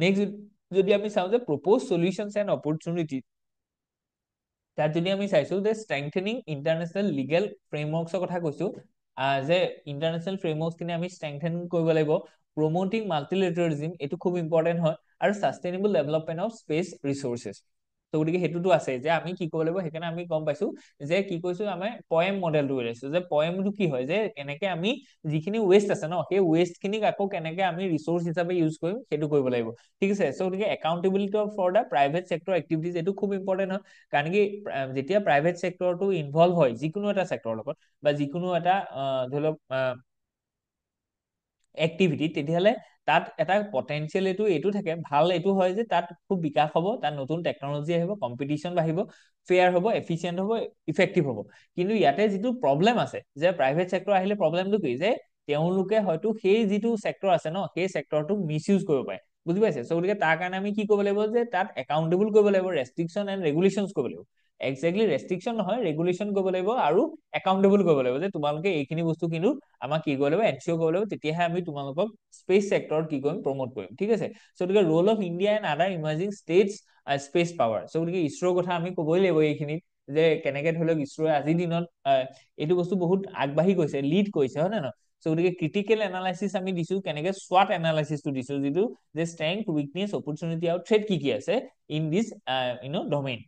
নেক্সট যদি আমি চাওঁ যে প্ৰপ'জ চলিউচনছ এণ্ড অপৰচুনিটি, তাত যদি আমি চাইছো যে ষ্ট্ৰেংথেনিং ইণ্টাৰনেশ্যনেল লিগেল ফ্ৰেমৱৰ্কছৰ কথা কৈছো, যে ইণ্টাৰনেশ্যনেল ফ্ৰেমৱৰ্কছ খিনি আমি ষ্ট্ৰেংথেন কৰিব লাগিব, প্ৰমোটিং মাল্টিলেটাৰিজম এইটো খুব ইম্পৰ্টেণ্ট হয়, আৰু সাষ্টেইনেবল ডেভেলপমেণ্ট অফ স্পেচ ৰিচোৰ্চেছ। তো গতিকে সেইটোতো আছে যে আমি কি কৰিব লাগিব, সেইকাৰণে আমি গম পাইছো যে কি কৈছো আমি পয়েম মডেলটো উলিয়াইছো, যে পয়েমটো কি হয় যে এনেকে আমি যিখিনি ৱেষ্ট আছে ন সেই ৱেষ্ট খিনিক আকৌ কেনেকে আমি ৰিচোৰ্চ হিচাপে ইউজ কৰিম সেইটো কৰিব লাগিব, ঠিক আছে। চ' গতিকে accountability for the private sector activities এইটো খুব ইম্পৰ্টেণ্ট হয়, কাৰণ কি যেতিয়া প্ৰাইভেট চেক্টৰটো ইনভলভ হয় যিকোনো এটা চেক্টৰৰ লগত বা যিকোনো এটা ধৰি লওক এক্টিভিটি, তেতিয়াহ'লে তাত এটা পটেনচিয়েল এইটো থাকে, ভাল এইটো হয় যে তাত খুব বিকাশ হ'ব, তাত নতুন টেকনলজি আহিব, কম্পিটিশ্যন বাঢ়িব, ফেয়াৰ হ'ব, এফিচিয়েণ্ট হ'ব, ইফেক্টিভ হ'ব। কিন্তু ইয়াতে যিটো প্ৰব্লেম আছে যে প্ৰাইভেট চেক্টৰ আহিলে প্ৰব্লেমটো কি, যে তেওঁলোকে হয়তো সেই যিটো চেক্টৰ আছে ন, সেই চেক্টৰটোক মিছ ইউজ কৰিব পাৰে, বুজি পাইছে? চ' গতিকে তাৰ কাৰণে আমি কি কৰিব লাগিব, যে তাত একাউণ্টেবল কৰিব লাগিব, ৰেষ্ট্ৰিকশ্যন এণ্ড ৰেগুলেশ্যন কৰিব লাগিব। একজেক্টলি ৰেষ্ট্ৰিকশ্যন নহয়, ৰেগুলেশ্যন কৰিব লাগিব আৰু একাউণ্টেবল কৰিব লাগিব, যে তোমালোকে এইখিনি বস্তু কিন্তু আমাক কি কৰিব লাগিব, এনচিঅৰ কৰিব লাগিব, তেতিয়াহে আমি তোমালোকক স্পেচ চেক্টৰত কি কৰিম, প্ৰমোট কৰিম, ঠিক আছে? চ' গতিকে role of India and other emerging states space power. So' গতিকে ইছৰোৰ কথা আমি ক'বই লাগিব এইখিনিত, যে কেনেকে ধৰি লওক ইছৰোৱে আজিৰ দিনত এইটো বস্তু বহুত আগবাঢ়ি গৈছে, লিড কৰিছে, হয় নে নহয়? চ' গতিকে ক্ৰিটিকেল এনালাইচিছ আমি দিছো, কেনেকে SWOT এনালাইচিছটো দিছো, যিটো যে ষ্ট্ৰেংথ, উইকনেছ, অপৰচুনিটি আৰু থ্ৰেট কি কি আছে ইন দিছ ডমেইন।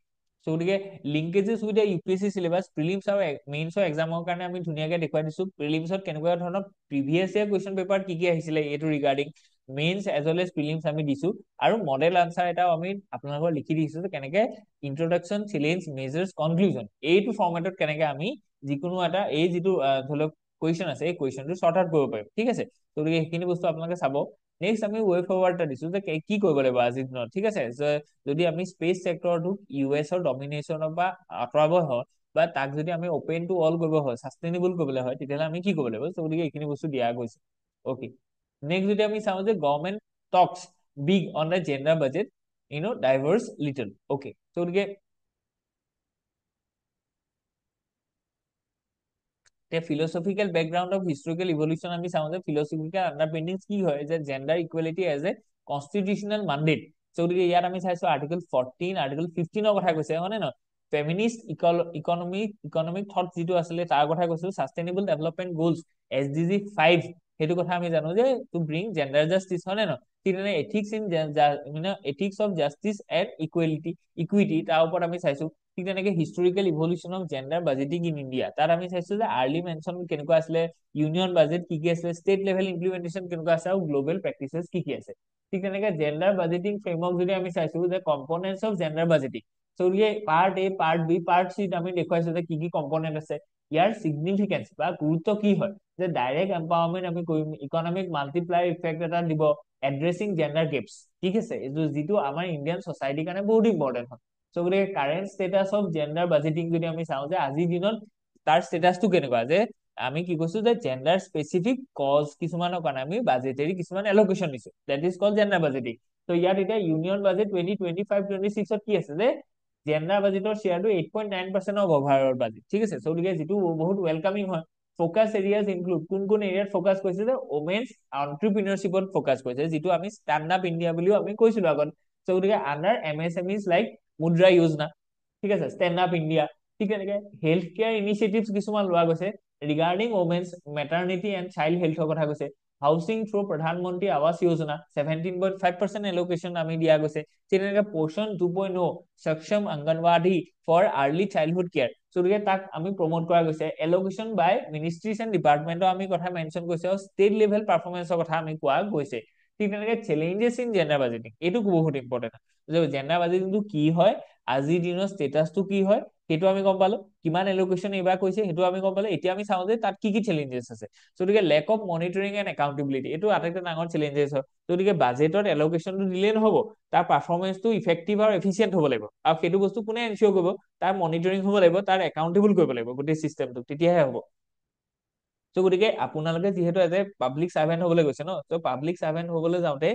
চ' গতিকে লিংকেজেছ উইথ UPSC চিলেবাছ, প্ৰিলিমছ আৰু মেইনছৰ এক্সামৰ কাৰণে আমি ধুনীয়াকৈ দেখুৱাই দিছো, প্ৰিলিমছত কেনেকুৱা ধৰণৰ প্ৰিভিয়াছ ইয়াৰ কুৱেশ্যন পেপাৰ কি কি আহিছিলে এইটো regarding, mains as well as prelims আমি দিছো, আৰু মডেল আনচাৰ এটাও আমি আপোনালোকৰ লিখি দিছো, যে কেনেকে ইন্ট্ৰডাকশ্যন, চেলেঞ্জ, মেজাৰ্ছ, কনক্লুজন, এইটো ফৰ্মেটত কেনেকে আমি যিকোনো এটা এই যিটো ধৰি লওক কুৱেশ্যন আছে, এই কুৱেশ্যনটো শ্বৰ্ট আউট কৰিব পাৰিম, ঠিক আছে? গতিকে সেইখিনি বস্তু আপোনালোকে চাব। নেক্সট আমি ৱে ফৰৱাৰ্ড এটা দিছো, যে কি কৰিব লাগিব আজিৰ দিনত, ঠিক আছে? যে যদি আমি স্পেচ চেক্টৰটোক US-ৰ ডমিনেশ্যনৰ পৰা আঁতৰাব হয়, বা তাক যদি আমি অপেন টু অল কৰিব হয়, ছাষ্টেইনেবল কৰিবলৈ হয়, তেতিয়াহ'লে আমি কি কৰিব লাগিব? চ' গতিকে এইখিনি বস্তু দিয়া গৈছে। অ'কে, নেক্সট যদি আমি চাওঁ, যে government talks big on the gender budget, diverse little. Okay, so' গতিকে philosophical background of historical evolution আমি চাওঁ, যে ফিলচফিকেল আণ্ডাৰপিণ্ডিংছ কি হয়, যে gender equality as a constitutional mandate. So' গতিকে ইয়াত আমি চাইছো আৰ্টিকল 14, আৰ্টিকল 15ৰ কথা কৈছে, হয় নে নহয়? ফেমিনিষ্ট ইকনমিক থট যিটো আছিলে তাৰ কথা কৈছো, ছাষ্টেইনেবল ডেভেলপমেণ্ট গ'লছ SDG 5, সেইটো কথা আমি জানো, যে টু ব্ৰিং জেণ্ডাৰ জাষ্টিছ, হয় নে নহয়? ঠিক তেনে ethics in ethics of justice and equity, তাৰ ওপৰত আমি চাইছো। ঠিক তেনেকে historical evolution of gender budgeting in India, তাত আমি চাইছো যে আৰ্লি মেনশ্যন কেনেকুৱা আছিলে, ইউনিয়ন বাজেট কি কি আছিলে, ষ্টেট লেভেল ইমপ্লিমেণ্টেশ্যন কেনেকুৱা আছে, আৰু গ্লোবেল প্ৰেক্টিচেছ কি কি আছে। ঠিক তেনেকে জেণ্ডাৰ বাজেটিং ফ্ৰেমৱৰ্ক যদি আমি চাইছো, যে components of gender budgeting, so' part A, part B, part C আমি দেখুৱাইছো, যে কি কি কম্পনেণ্ট আছে, ইয়াৰ চিগনিফিকেন্স বা গুৰুত্ব কি হয়, যে ডাইৰেক্ট এম্পাৱাৰমেণ্ট আমি কৰিম, ইকনমিক মাল্টিপ্লাই ইফেক্ট এটা দিব, এড্ৰেছিং জেণ্ডাৰ গেপছ, ঠিক আছে? এইটো যিটো আমাৰ ইণ্ডিয়ান ছচাইটিৰ কাৰণে বহুত ইম্পৰ্টেণ্ট হয়। চ' গতিকে current status of gender budgeting যদি আমি চাওঁ, যে আজিৰ দিনত তাৰ ষ্টেটাছটো কেনেকুৱা, যে আমি কি কৈছো, যে জেণ্ডাৰ স্পেচিফিক কজ কিছুমানৰ কাৰণে আমি বাজেটেৰী কিছুমান এলকেশ্যন দিছো, that is called gender budgeting. ত' ইয়াত এতিয়া ইউনিয়ন বাজেট 2025-26 কি আছে, যে জেণ্ডাৰ বাজেটৰ শ্বেয়াৰটো 8.9% অফ অভাৰঅল বাজেট, ঠিক আছে? চ' গতিকে যিটো বহুত ৱেলকামিং হয়। ফ'কাছ এৰিয়াজ ইনক্লুড, কোন কোন এৰিয়াত ফ'কাছ কৰিছে, যে ওমেন্স এণ্টাৰপ্ৰিনিয়ৰশ্বিপত ফ'কাছ কৰিছে, যিটো আমি ষ্টেণ্ড আপ ইণ্ডিয়া বুলিও আমি কৈছিলো আগত। চ' গতিকে আণ্ডাৰ MSMEs লাইক মুদ্ৰা যোজনা, ঠিক আছে, ষ্টেণ্ড আপ ইণ্ডিয়া। ঠিক তেনেকে হেল্থ কেয়াৰ ইনিচিয়েটিভছ কিছুমান লোৱা গৈছে, regarding women's maternity and child হেল্থৰ কথা কৈছে। হাউচিং থ্ৰু প্ৰধানমন্ত্ৰী আৱাস যোজনা 17.5% এলোকেশ্যন আমি দিয়া গৈছে। তেনেকে Poshan 2.0 Saksham Anganwadi for early childhood care, গতিকে তাক আমি প্ৰমোট কৰা গৈছে। এলোকেশ্যন বাই মিনিষ্ট্ৰিজ এণ্ড ডিপাৰ্টমেণ্টৰ আমি কথা মেনশ্যন কৰিছে, আৰু ষ্টেট লেভেল পাৰফৰ্মেঞ্চৰ কথা আমি কোৱা গৈছে। ঠিক তেনেকে চেলেঞ্জেছ ইন জেণ্ডাৰ বাজেটিং, এইটো বহুত ইম্পৰ্টেণ্ট, যে জেণ্ডাৰ বাজেটিংটো কি হয়, আজিৰ দিনৰ ষ্টেটাছটো কি হয়, সেইটো আমি গম পালো, কিমান এলোকেশ্যন এইবাৰ কৈছে সেইটো আমি গম পালো। এতিয়া আমি চাওঁ যে তাত কি কি চেলেঞ্জেছ আছে। গতিকে lake of monitoring and accountability, এইটো আটাইতকৈ ডাঙৰ চেলেঞ্জেছ হয়। গতিকে বাজেটত এলোকেশ্যনটো দিলেই নহ'ব, তাৰ পাৰফৰ্মেঞ্চটো ইফেক্টিভ আৰু এফিচিয়েণ্ট হ'ব লাগিব, আৰু সেইটো বস্তু কোনে এনচিয়ৰ কৰিব, তাৰ মনিটৰিং হ'ব লাগিব, তাৰ একাউণ্টেবল কৰিব লাগিব গোটেই চিষ্টেমটো, তেতিয়াহে হ'ব। চ' গতিকে আপোনালোকে যিহেতু এজ এ পাব্লিক চাৰ্ভেণ্ট হ'বলৈ গৈছে ন, চ' পাব্লিক চাৰ্ভেণ্ট হ'বলৈ যাওঁতে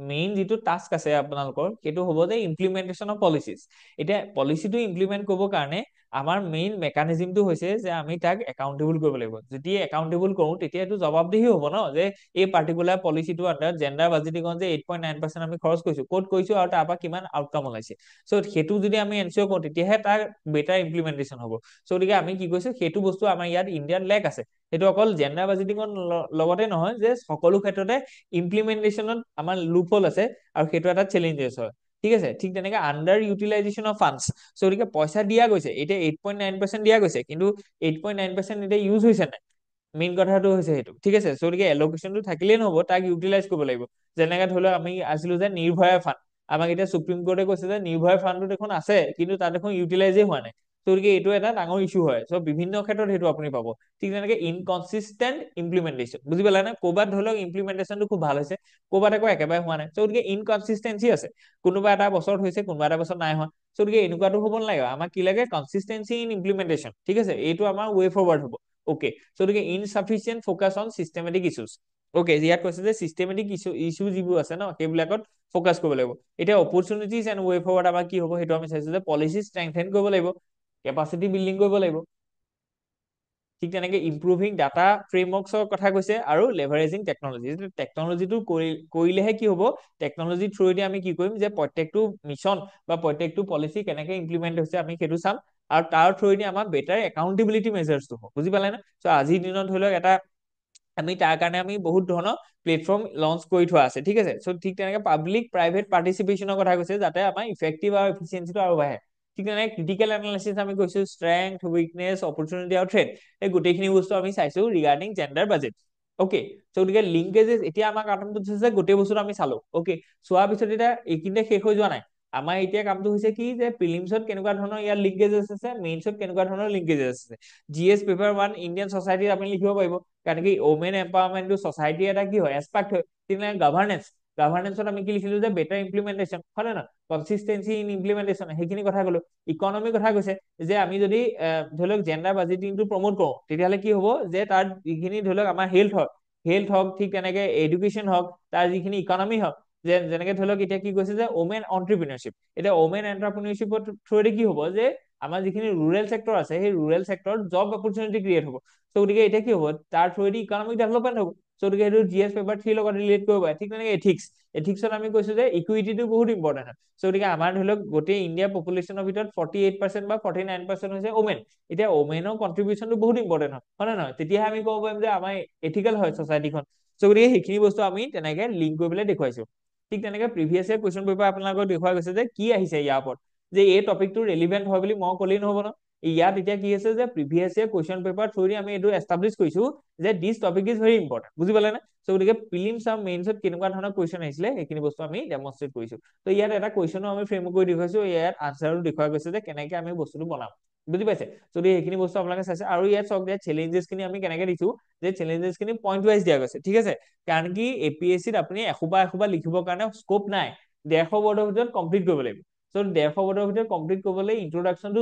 মেইন যিটো টাস্ক আছে আপোনালোকৰ, সেইটো হ'ব যে ইমপ্লিমেণ্টেশ্যন অফ পলিচিজ। এতিয়া পলিচিটো ইমপ্লিমেণ্ট কৰিবৰ কাৰণে আমাৰ মেইন মেকানিজিমটো হৈছে, যে আমি তাক একাউণ্টেবল কৰিব লাগিব। যদি একাউণ্টেবল কৰোঁ, তেতিয়া এইটো জবাবদিহি হ'ব ন, যে এই পাৰ্টিকুলাৰ পলিচিটো আণ্ডাৰত জেণ্ডাৰ বাজেটিঙত যে 8.9% আমি খৰচ কৰিছো, ক'ত কৰিছো, আৰু তাৰ পৰা কিমান আউটকাম ওলাইছে। চ' সেইটো যদি আমি এনচিয়ৰ কৰোঁ, তেতিয়াহে তাৰ বেটাৰ ইমপ্লিমেণ্টেশ্যন হ'ব। চ' গতিকে আমি কি কৈছো, সেইটো বস্তু আমাৰ ইয়াত ইণ্ডিয়াত লেক আছে। সেইটো অকল জেণ্ডাৰ বাজেটিঙৰ লগতে নহয়, যে সকলো ক্ষেত্ৰতে ইমপ্লিমেণ্টেশ্যনত আমাৰ লুপ হল আছে, আৰু সেইটো এটা চেলেঞ্জেছ হয়। ঠিক আছে, ঠিক তেনেকে আণ্ডাৰ ইউটিলাইজেশ্যন অফ ফাণ্ডছ, চ' গতিকে পইচা দিয়া গৈছে, এতিয়া 8.9% দিয়া গৈছে, কিন্তু 8.9% এতিয়া ইউজ হৈছে নাই, মেইন কথাটো হৈছে সেইটো। ঠিক আছে, চ' গতিকে এলোকেশ্যনটো থাকিলেই নহ'ব, তাক ইউটিলাইজ কৰিব লাগিব। যেনেকে ধৰি লওক আমি আছিলো যে নিৰ্ভয়া ফাণ্ড, আমাক এতিয়া সুপ্ৰিম কোৰ্টে কৈছে যে নিৰ্ভয়া ফাণ্ডটো দেখোন আছে, কিন্তু তাত দেখোন ইউটিলাইজেই হোৱা নাই। গতিকে এইটো এটা ডাঙৰ ইছ্যু হয়। চ' বিভিন্ন ক্ষেত্ৰত সেইটো আপুনি পাব। ঠিক তেনেকে ইনকনচিষ্টেণ্ট ইমপ্লিমেন্টেশ্যন, বুজি পালে নে? ক'ৰবাত ধৰি লওক ইমপ্লিমেন্টেশ্যনটো খুব ভাল হৈছে, ক'ৰবাত আকৌ একেবাৰে হোৱা নাই। চ' গতিকে ইনকনচিষ্টেঞ্চি আছে, কোনোবা এটা বছৰত হৈছে, কোনোবা এটা বছৰত নাই হোৱা। চ' গতিকে এনেকুৱাটো হ'ব নালাগে, আমাক কি লাগে? কনচিষ্টেঞ্চি ইন ইমপ্লিমেন্টেশ্যন, ঠিক আছে? এইটো আমাৰ ৱে ফৰৱাৰ্ড হ'ব। অ'কে, চ' গতিকে insufficient focus on systematic issues. Okay, ইয়াত কৈছে যে চিষ্টেমেটিক ইছ্যু যিবোৰ আছে ন, সেইবিলাকত ফ'কাছ কৰিব লাগিব। এতিয়া অপৰচুনিটিজ এণ্ড ৱে ফৰৱাৰ্ড আমাৰ কি হ'ব, সেইটো আমি চাইছো যে পলিচি ষ্ট্ৰেংথেন কৰিব লাগিব, কেপাচিটি বিল্ডিং কৰিব লাগিব। ঠিক তেনেকে ইম্প্ৰুভিং ডাটা ফ্ৰেমৱৰ্কছৰ কথা কৈছে, আৰু লেভাৰেজিং টেকনলজি। টেকনলজিটো কৰিলেহে কি হ'ব, টেকনলজি থ্ৰুৱেদি আমি কি কৰিম, যে প্ৰত্যেকটো মিছন বা প্ৰত্যেকটো পলিচি কেনেকে ইমপ্লিমেণ্ট হৈছে আমি সেইটো চাম, আৰু তাৰ থ্ৰুৱেদি আমাৰ বেটাৰ একাউণ্টেবিলিটি মেজাৰ্ছটো হ'ব, বুজি পালে নে? চ' আজিৰ দিনত ধৰি লওক এটা আমি তাৰ কাৰণে আমি বহুত ধৰণৰ প্লেটফৰ্ম লঞ্চ কৰি থোৱা আছে, ঠিক আছে? চ' ঠিক তেনেকে পাব্লিক প্ৰাইভেট পাৰ্টিচিপেশ্যনৰ কথা কৈছে, যাতে আমাৰ ইফেক্টিভ আৰু এফিচিয়েঞ্চিটো আৰু বাঢ়ে। ঠিক তেনেকে ক্ৰিটিকেল এনালাইচিছ আমি কৈছো, ষ্ট্ৰেংথ, উইকনেছ, অপৰচুনিটি আৰু থ্ৰেট, এই গোটেইখিনি বস্তু আমি চাইছো regarding gender budget. Okay, so' গতিকে লিংকেজেছ, এতিয়া আমাৰ কামটো হৈছে গোটেই বস্তুটো আমি চালো। অ'কে, চোৱাৰ পিছত এতিয়া এইখিনিতে শেষ হৈ যোৱা নাই। আমাৰ এতিয়া কামটো হৈছে কি, যে প্ৰিলিমছত কেনেকুৱা ধৰণৰ ইয়াৰ লিংকেজেছ আছে, মেইনছত কেনেকুৱা ধৰণৰ লিংকেজেছ আছে। GS পেপাৰ 1 ইণ্ডিয়ান ছচাইটিত আপুনি লিখিব পাৰিব, কাৰণ কি ওমেন এম্পাৱাৰমেণ্টটো ছচাইটিৰ এটা কি হয়, এছপেক্ট হয়। তেনেকে গাভাৰ্নেন্সত আমি কি লিখিলো, যে বেটাৰ ইমপ্লিমেন্টেশ্যন, হয় নে নহয়? কনচিষ্টেঞ্চি ইন ইমপ্লিমেন্টেশ্যন, সেইখিনি কথা কলো। ইকনমিৰ কথা কৈছে, যে আমি যদি ধৰি লওক জেণ্ডাৰ বাজেটিংটো প্ৰমোট কৰো, তেতিয়াহ'লে কি হ'ব, যে তাৰ যিখিনি ধৰি লওক আমাৰ হেল্থ হওক, ঠিক তেনেকে এডুকেশ্যন হওক, তাৰ যিখিনি ইকনমি হওক, যেনেকে ধৰি লওক এতিয়া কি কৈছে, যে ওমেন অন্টাৰপ্ৰিনাৰশ্বিপ। এতিয়া ওমেন এন্টাৰপ্ৰিনাৰশ্বিপৰ থ্ৰুৱেদি কি হ'ব, যে আমাৰ যিখিনি ৰুৰেল চেক্টৰ আছে, সেই ৰুৰেল চেক্টৰত জব অপৰচুনিটি ক্ৰিয়েট হ'ব। চ' গতিকে এতিয়া কি হ'ব, তাৰ থ্ৰুৱেদি ইকনমিক ডেভেলপমেণ্ট হ'ব। চ' গতিকে সেইটো GS পেপাৰ 3 লগত ৰিলেট কৰিব পাৰে। ঠিক তেনেকে এথিক্সত আমি কৈছো যে ইকুইটিটো বহুত ইম্পৰ্টেণ্ট হয়। চ' গতিকে আমাৰ ধৰি লওক গোটেই ইণ্ডিয়াৰ পপুলেশ্যনৰ ভিতৰত 48% বা 49% হৈছে ওমেন। এতিয়া ওমেনৰ কন্ট্ৰিবিউচনটো বহুত ইম্পৰ্টেণ্ট হয় নে নহয়? তেতিয়াহে আমি ক'ব পাৰিম যে আমাৰ এথিকেল হয় ছচাইটিখন। চ' গতিকে সেইখিনি বস্তু আমি তেনেকে লিংক কৰি পেলাই দেখুৱাইছো। ঠিক তেনেকে প্ৰিভিয়াছ ইয়েৰ কুৱেশ্যন পেপাৰ আপোনালোকক দেখুওৱা গৈছে যে কি আহিছে ইয়াৰ ওপৰত, যে এই টপিকটো ৰেলিভেণ্ট হয় বুলি মই ক'লেই নহ'ব ন। ইয়াত এতিয়া কি আছে, যে previous year question paper through the আমি এইটো এষ্টাব্লিছ কৰিছো, যে দিছ টপিক ইজ ভেৰি ইম্পৰ্টেণ্ট, বুজি পালে নে? চ' গতিকে প্ৰিলিমছ আৰু মেইনছত কেনেকুৱা ধৰণৰ কুৱেশ্যন আহিছিলে, সেইখিনি বস্তু আমি ডেমনষ্ট্ৰেট কৰিছো। ত' ইয়াত এটা কুৱেশ্যনো আমি ফ্ৰেম কৰি দেখুৱাইছো, ইয়াত আনচাৰো দেখুওৱা গৈছে যে কেনেকে আমি বস্তুটো বনাম, বুজি পাইছে? যদি সেইখিনি বস্তু আপোনালোকে চাইছে, আৰু ইয়াত চাওক যে চেলেঞ্জেছ খিনি আমি কেনেকে দিছো, যে চেলেঞ্জেছ খিনি পইণ্ট ৱাইজ দিয়া গৈছে, ঠিক আছে? কাৰণ কি APSCত আপুনি এসোপা লিখিবৰ কাৰণে স্কোপ নাই, 150 ৱৰ্ডৰ ভিতৰত কমপ্লিট কৰিব লাগিব। চ' 150 ৱৰ্ডৰ ভিতৰত কমপ্লিট কৰিবলৈ ইন্ট্ৰডাকশ্যনটো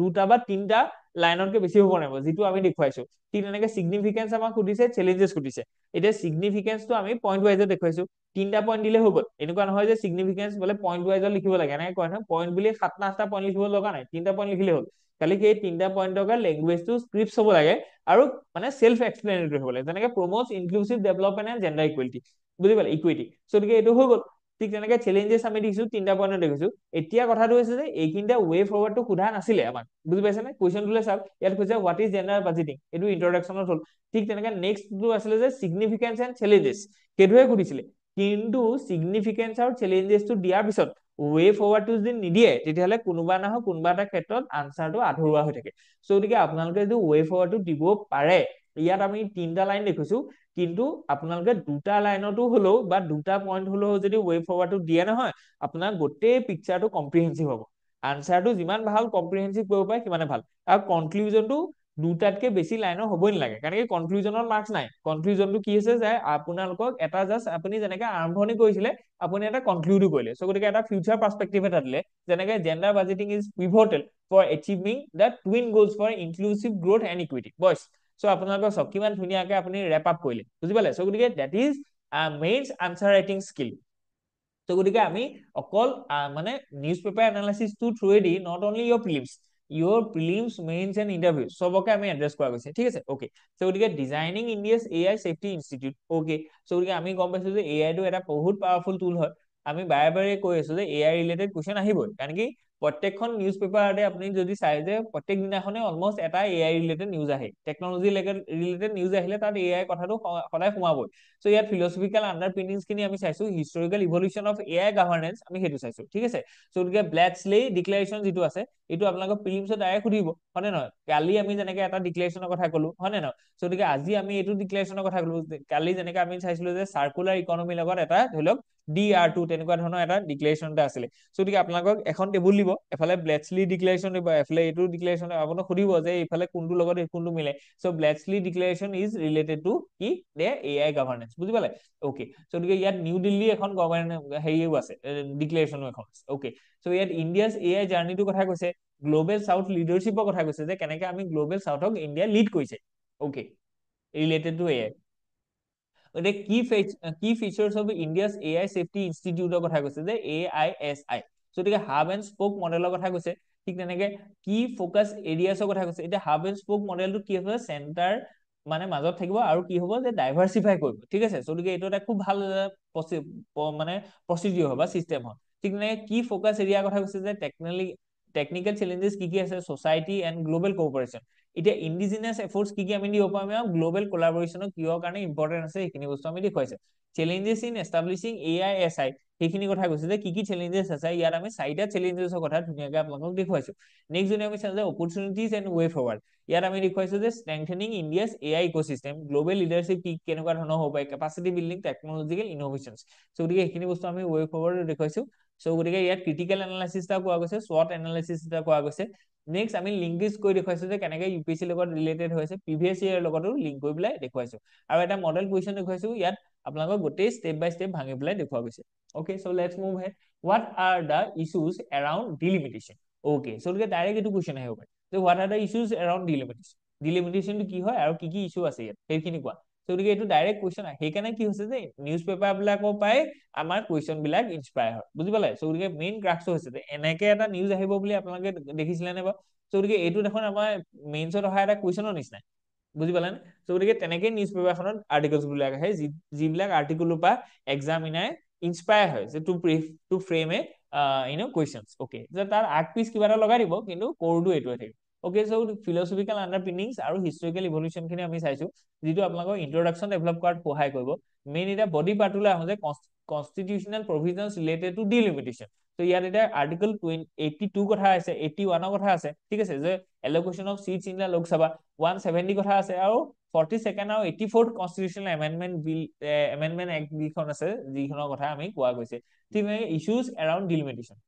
দুটা বা তিনিটা লাইনতকে বেছি হ'ব নোৱাৰিব, যিটো আমি দেখুৱাইছো। ঠিক তেনেকে চিগনিফিকেন্স আমাক সুধিছে, চেলেঞ্জেছ সুধিছে। এতিয়া চিগনিফিকেন্সটো আমি পইণ্ট ৱাইজত দেখুৱাইছো, 3টা পইণ্ট দিলে হৈ গ'ল। এনেকুৱা নহয় যে চিগনিফিকেন্স বোলে পইণ্ট ৱাইজত লিখিব লাগে, এনেকে কয় নহয়। পইণ্ট বুলি 7-8টা পইণ্ট লিখিব লগা নাই, 3টা পইণ্ট লিখিলে হ'ল। খালি সেই 3টা পইণ্টৰ লেংগুৱেজটো স্ক্ৰিপ্ট হ'ব লাগে, আৰু মানে সেলফ এক্সপ্লেনেটৰী হ'ব লাগে, যেনেকে promotes inclusive development and gender equality, বুজি পালে? ইকুইটি। চ' গতিকে এইটো হৈ গ'ল। ঠিক তেনেকে চেলেঞ্জেছ আমি দিছো, 3টা পইণ্টত দেখিছো। এতিয়া কথাটো হৈছে যে এইখিনিতে ৱে ফৰৱাৰ্ডটো সোধা নাছিলে আমাক, বুজি পাইছে নে? কুৱেশ্যনটোলে চাওক, ইয়াত কৈছে হোৱাট ইজ জেণ্ডাৰ বাজেটিং, এইটো ইন্ট্ৰডাকশ্যনত হ'ল। ঠিক তেনেকে নেক্সটটো আছিলে যে চিগনিফিকেন্স এণ্ড চেলেঞ্জেছ, সেইটোহে সুধিছিলে। কিন্তু চিগনিফিকেন্স আৰু চেলেঞ্জেছটো দিয়াৰ পিছত ৱে ফৰৱাৰ্ডটো যদি নিদিয়ে, তেতিয়াহ'লে কোনোবা নহয় কোনোবা এটা ক্ষেত্ৰত আনচাৰটো আধৰুৱা হৈ থাকে। চ' গতিকে আপোনালোকে যদি ৱে ফৰৱাৰ্ডটো দিব পাৰে, ইয়াত আমি 3টা লাইন দেখিছো, কিন্তু আপোনালোকে 2টা লাইনতো হলেও বা 2টা পইণ্ট হলেও যদি ৱে ফৰৱাৰ্ডটো দিয়ে নহয়, আপোনাৰ গোটেই পিকচাৰটো কম্প্ৰিহেনচিভ হ'ব। আনচাৰটো যিমান ভাল কম্প্ৰিহেনচিভ কৰিব পাৰে, সিমানে ভাল। আৰু কনক্লুজনটো 2টাতকে বেছি লাইনৰ হ'বই নালাগে, কাৰণ কি কনক্লুজনত মাৰ্কছ নাই। কনক্লুজনটো কি হৈছে, যে আপোনালোকক এটা জাষ্ট আপুনি যেনেকে আৰম্ভণি কৰিছিলে, আপুনি এটা কনক্লুডো কৰিলে। চ' গতিকে এটা ফিউচাৰ পাৰ্সপেক্টিভ এটা দিলে, যেনেকে gender budgeting is pivotal for achieving the twin goals for inclusive growth and equity, boys. So' আপোনালোকৰ চব কিমান ধুনীয়াকে আপুনি ৰেপ আপ কৰিলে, বুজি পালে? চ' গতিকে that is mains answer writing skill. ত' গতিকে আমি অকল মানে নিউজ পেপাৰ এনালাইচিছটো থ্ৰুৱেদি not only your prelims, mains and interview চবকে আমি এড্ৰেছ কৰা গৈছে, ঠিক আছে? অ'কে, চ' গতিকে designing India's AI safety institute, okay. So' গতিকে আমি গম পাইছো যে AI টো এটা বহুত পাৱাৰফুল টুল হয়। আমি বাৰে বাৰে কৈ আছো যে AI ৰিলেটেড কুৱেশ্যন আহিবই, কাৰণ কি প্ৰত্যেকখন নিউজ পেপাৰতে আপুনি যদি চাই যে প্ৰত্যেক দিনাখনে অলমষ্ট এটা AI ৰিলেটেড নিউজ আহে, টেকনলজি ৰিলেটেড নিউজ আহিলে তাত AI কথাটো সদায় সোমাবই। চ' ইয়াত ফিলচফিকেল আণ্ডাৰপিনিংছ খিনি আমি চাইছো, historical evolution of AI governance আমি সেইটো চাইছো, ঠিক আছে? চ' গতিকে ব্লেটছলি ডিক্লেৰেশ্যন যিটো আছে, এইটো আপোনালোকক প্ৰিলিমছত ডাইৰেক্ট সুধিব, হয় নে নহয়? কালি আমি যেনেকে এটা ডিক্লেৰেশ্যনৰ কথা কলো, হয় নে নহয়? চ' গতিকে আজি আমি এইটো ডিক্লেৰেশ্যনৰ কথা কলো, কালি যেনেকে আমি চাইছিলো যে চাৰ্কুলাৰ ইকনমিৰ লগত এটা ধৰি লওক DR2 তেনেকুৱা ধৰণৰ এটা ডিক্লেৰেশ্যন এটা আছিলে। গতিকে আপোনালোকক এখন টেবুল দিব, এফালে ব্লেটছলি ডিক্লেৰেশ্যন দিব, এফালে এইটো ডিক্লেৰেশ্যন দিব, আপোনাক সুধিব যে এইফালে কোনটো লগত কোনটো মিলে। চ' ব্লেটছলি ডিক্লেৰেশ্যন ইজ ৰিলেটেড টু কি দে AI গভৰ্নেন্স, বুজি পালে? অ'কে, গতিকে ইয়াত নিউ দিল্লী এখন হেৰিও আছে, ডিক্লেৰেশ্যনো এখন আছে। অ'কে, চ' ইয়াত ইণ্ডিয়াজ AI জাৰ্নিটোৰ কথা কৈছে, গ্ল'বেল চাউথ লিডাৰশ্বিপৰ কথা কৈছে, যে কেনেকে আমি গ্ল'বেল চাউথক ইণ্ডিয়া লিড কৰিছে। Okay, related to AI। এতিয়া কি features of India's AI safety ইনষ্টিটিউটৰ কথা কৈছে, যে AISI। গতিকে হাব এণ্ড স্পোক মডেলৰ কথা কৈছে। ঠিক তেনেকে কি ফ'কাছ এৰিয়াছৰ কথা কৈছে। এতিয়া হাব এণ্ড স্পোক মডেলটো কি হ'ব, চেণ্টাৰ মানে মাজত থাকিব আৰু কি হ'ব, যে ডাইভাৰ্চিফাই কৰিব। ঠিক আছে, গতিকে এইটো এটা খুব ভাল মানে প্ৰচিডিউৰ হয় বা চিষ্টেম হয়। ঠিক তেনেকে কি ফ'কাছ এৰিয়াৰ কথা কৈছে, যে টেকনিকেল চেলেঞ্জেছ কি আছে, ছ'চাইটি এণ্ড গ্ল'বেল কোঅপাৰেশ্যন। এতিয়া ইণ্ডিজিনাছ এফৰ্টছ কি আমি দিব পাৰোঁ, গ্ল'বেল কোলাবৰেশ্যনৰ কিহৰ কাৰণে ইম্পৰ্টেণ্ট আছে সেইখিনি বস্তু আমি দেখুৱাইছে। চেলেঞ্জেছ ইন এষ্টাব্লিছিং AISI সেইখিনি কথা কৈছে, যে কি চেলেঞ্জেছ আছে। ইয়াত আমি 4টা চেলেঞ্জেছৰ কথা ধুনীয়াকৈ আপোনালোকক দেখুৱাইছো। নেক্সট যদি আমি চাওঁ যে অপৰচুনিটিজ এণ্ড ৱে ফৰৱাৰ্ড, ইয়াত আমি দেখুৱাইছো যে strengthening India's AI ecosystem, global leadership কি কেনেকুৱা ধৰণৰ হ'ব পাৰে, capacity building, technological innovations. So' গতিকে সেইখিনি বস্তু আমি ৱে ফৰৱাৰ্ড দেখুৱাইছো। চ' গতিকে ইয়াত ক্ৰিটিকেল এনালাইচিছ এটা কোৱা গৈছে, SWOT এনালাইচিছ এটা কোৱা গৈছে। নেক্সট আমি লিংকিজ কৰি দেখুৱাইছো যে কেনেকৈ UPSC লগত ৰিলেটেড হৈছে, প্ৰিভিয়াছ ইয়েৰ লগতো লিংক কৰি পেলাই দেখুৱাইছো। আৰু এটা মডেল কুৱেশ্যন দেখুৱাইছো, ইয়াত আপোনালোকক গোটেই ষ্টেপ বাই ষ্টেপ ভাঙি পেলাই দেখুওৱা গৈছে। Okay, so' let's move ahead. What are the issues around delimitation? Okay, so' গতিকে ডাইৰেক্ট এইটো কুৱেশ্যন আহিব পাৰে, যে what are the issues around delimitation. ডিলিমিটেশ্যনটো কি হয় আৰু কি ইছ্যু আছে ইয়াত, সেইখিনি কোৱা। গতিকে এইটো ডাইৰেক্ট কুৱেশ্যন আহে। সেইকাৰণে কি হৈছে, যে নিউজ পেপাৰ বিলাকৰ পৰাই আমাৰ কুৱেশ্যন বিলাক ইনস্পায়াৰ হয়, বুজি পালে? চ' গতিকে মেইন ক্ৰাক্সটো হৈছে যে এনেকে এটা নিউজ আহিব বুলি আপোনালোকে দেখিছিলে নে বাৰু? চ' গতিকে এইটো দেখোন আমাৰ মেইনছত অহা এটা কুৱেশ্যনৰ নিচিনাই, বুজি পালে নে? চ' গতিকে তেনেকে নিউজ পেপাৰখনত আৰ্টিকলছ বিলাক আহে, যিবিলাক আৰ্টিকলৰ পৰা এক্সামিনাৰ ইনস্পায়াৰ হয়, যে টু ফ্ৰেম এ কুৱেশ্যনছ। অ'কে, যে তাৰ আগ পিছ কিবা এটা লগাই দিব, কিন্তু ক'ৰটো এইটোৱে থাকিব। অ'কে, চ' ফিলচফিকেল আণ্ডাৰপিনিংছ আৰু হিষ্টৰিকেল ইভলিউশ্যন খিনি আমি চাইছো, যিটো আপোনালোকক ইন্ট্ৰডাকশ্যন ডেভেলপ কৰাত সহায় কৰিব। মেইন এতিয়া বডি পাৰ্টলৈ আহোঁ, যে কনষ্টিটিউচনেল প্ৰভিজনছ ৰিলেটেড টু ডিলিমিটেশ্যন। ত' ইয়াত এতিয়া আৰ্টিকল 82 কথা আছে, 81ৰ কথা আছে। ঠিক আছে, যে এল'কেশ্যন অফ চিটছ ইন দ্য লোকসভা 170 কথা আছে, আৰু 42nd আৰু 84th কনষ্টিটিউচনেল এমেণ্ডমেণ্ট এক্ট যিখন আছে, যিখনৰ কথা আমি কোৱা গৈছে। ঠিক আছে, ইছ্যুজ এৰাউণ্ড ডিলিমিটেশ্যন।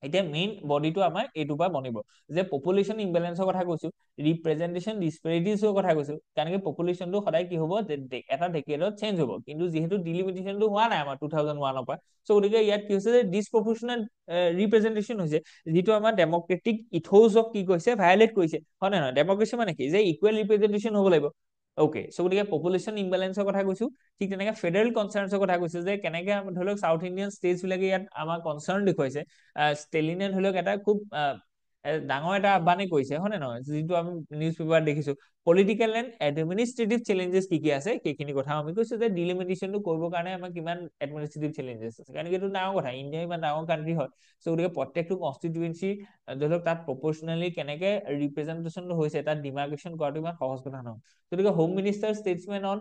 এতিয়া মেইন বডিটো আমাৰ এইটোৰ পৰা বনিব, যে পপুলেশ্যন ইম্বেলেঞ্চৰ কথা কৈছো, ৰিপ্ৰেজেন্টেশ্যন ডিছপেৰিটিজৰ কথা কৈছো। কাৰণ কি পপুলেশ্যনটো সদায় কি হ'ব, এটা ডেকেডত চেঞ্জ হ'ব, কিন্তু যিহেতু ডিলিমিটেশ্যনটো হোৱা নাই আমাৰ 2001ৰ পৰা। চ' গতিকে ইয়াত কি হৈছে, যে ডিছপ্ৰপৰ্চনেল ৰিপ্ৰেজেন্টেশ্যন হৈছে, যিটো আমাৰ ডেমক্ৰেটিক ইথোজক কি কৰিছে, ভায়লেট কৰিছে, হয় নে নহয়? ডেমক্ৰেচি মানে কি, যে ইকুৱেল ৰিপ্ৰেজেন্টেশ্যন হ'ব লাগিব। অ'কে, চ' গতিকে পপুলেশ্যন ইম্বেলেঞ্চৰ কথা কৈছো। ঠিক তেনেকে ফেডাৰেল কনচাৰ্ণছৰ কথা কৈছে, যে কেনেকে ধৰি লওক চাউথ ইণ্ডিয়ান ষ্টেটছ বিলাকে ইয়াত আমাৰ কনচাৰ্ণ দেখুৱাইছে। ষ্টেলিনে ধৰি লওক এটা খুব ডাঙৰ এটা আহ্বানে কৰিছে, হয় নে নহয়? যিটো আমি নিউজ পেপাৰ দেখিছো। পলিটিকেল এণ্ড এডমিনিষ্ট্ৰেটিভ চেলেঞ্জেছ কি আছে, সেইখিনি কথা আমি কৈছো, যে ডিলিমিটেশ্যনটো কৰিবৰ কাৰণে আমাৰ কিমান এডমিনিষ্ট্ৰেটিভ চেলেঞ্জেছ আছে। কাৰণ এইটো ডাঙৰ কথা, ইণ্ডিয়া ইমান ডাঙৰ কাণ্ট্ৰি হয়। চ' গতিকে প্ৰত্যেকটো কনষ্টিটুৱেঞ্চি ধৰি লওক তাত প্ৰপৰ্চনেলি কেনেকে ৰিপ্ৰেজেন্টেশ্যনটো হৈছে, তাত ডিমাৰ্কেশ্যন কৰাটো ইমান সহজ কথা নহয়। গতিকে home minister Statesman on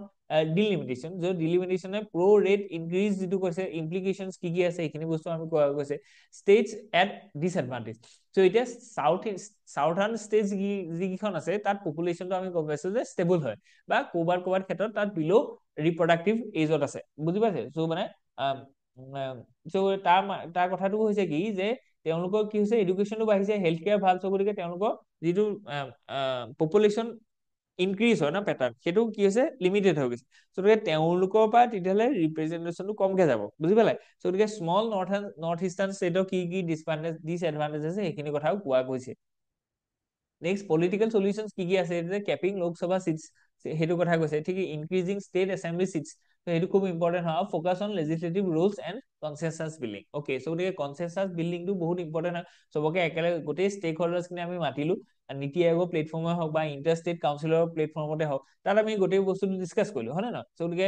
delimitation, য'ত ডিলিমিটেশ্যনে প্ৰ' ৰেট ইনক্ৰিজ যিটো কৈছে, ইমপ্লিকেশ্যনছ কি আছে, সেইখিনি বস্তু আমি কোৱা গৈছে। States at disadvantage. চ' এতিয়া চাউথাৰ্ণ ষ্টেট যিকেইখন আছে, তাত পপুলেশ্যনটো আমি গম পাইছো যে ষ্টেবল হয়, বা ক'ৰবাত ক্ষেত্ৰত তাত বিল' ৰিপ্ৰডাক্টিভ এজত আছে, বুজি পাইছে? চ' মানে চ' তাৰ কথাটো হৈছে কি, যে তেওঁলোকৰ কি হৈছে, এডুকেশ্যনটো বাঢ়িছে, হেল্থ কেয়াৰ ভাল। চ' গতিকে তেওঁলোকৰ যিটো পপুলেশ্যন ইনক্ৰিজ হয় ন পেটাৰ্ণ, সেইটো কি হৈছে, লিমিটেড হৈ গৈছে। গতিকে তেওঁলোকৰ পৰা তেতিয়াহ'লে ৰিপ্ৰেজেন্টেশ্যনটো কমকে যাব, বুজি পালে? গতিকে স্মল নৰ্থ ইষ্টাৰ্ণ ষ্টেটৰ কি ডিছএডভান্টেজ আছে, সেইখিনি কথাও কোৱা গৈছে। নেক্সট পলিটিকেল চলিউচন কি আছে, যে কেপিং লোকসভা চিটছ, সেইটো কথা কৈছে। ঠিক ইনক্ৰিজিং ষ্টেট এছেম্বলি চিটছ, সেইটো খুব ইম্পৰ্টেণ্ট হয়। Focus on legislative rules and consensus building. Okay, so' গতিকে কনচেনচাছ বিল্ডিংটো বহুত ইম্পৰ্টেণ্ট হয়। চবকে একেলগে গোটেই ষ্টেক হল্ডাৰ্ছখিনি আমি মাতিলো, নীতি আয়োগৰ প্লেটফৰ্মে হওক বা ইণ্টাৰ ষ্টেট কাউন্সিলৰ প্লেটফৰ্মতে হওক, তাত আমি গোটেই বস্তুটো ডিছকাছ কৰিলো, হয় নে নহয়? চ' গতিকে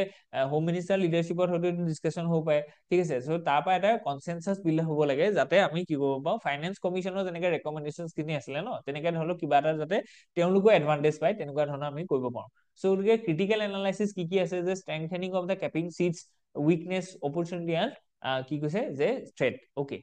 হোম মিনিষ্টাৰ লিডাৰশ্বিপত হয়তো ডিছকাশ্যন হ'ব পাৰে। ঠিক আছে, চ' তাৰ পৰা এটা কনচেনচাছ বিল্ড হ'ব লাগে, যাতে আমি কি কৰিব পাৰোঁ, ফাইনেন্স কমিশ্যনৰ যেনেকে ৰেকমেণ্ডেশ্যনছ খিনি আছিলে ন, তেনেকে ধৰি লওক কিবা এটা যাতে তেওঁলোকো এডভান্টেজ পায়, তেনেকুৱা ধৰণৰ আমি কৰিব পাৰোঁ। চ' গতিকে ক্ৰিটিকেল এনালাইচিছ কি আছে, যে strengthening of the capping seats, weakness, opportunity and কি কৈছে, যে থ্ৰেট। অ'কে,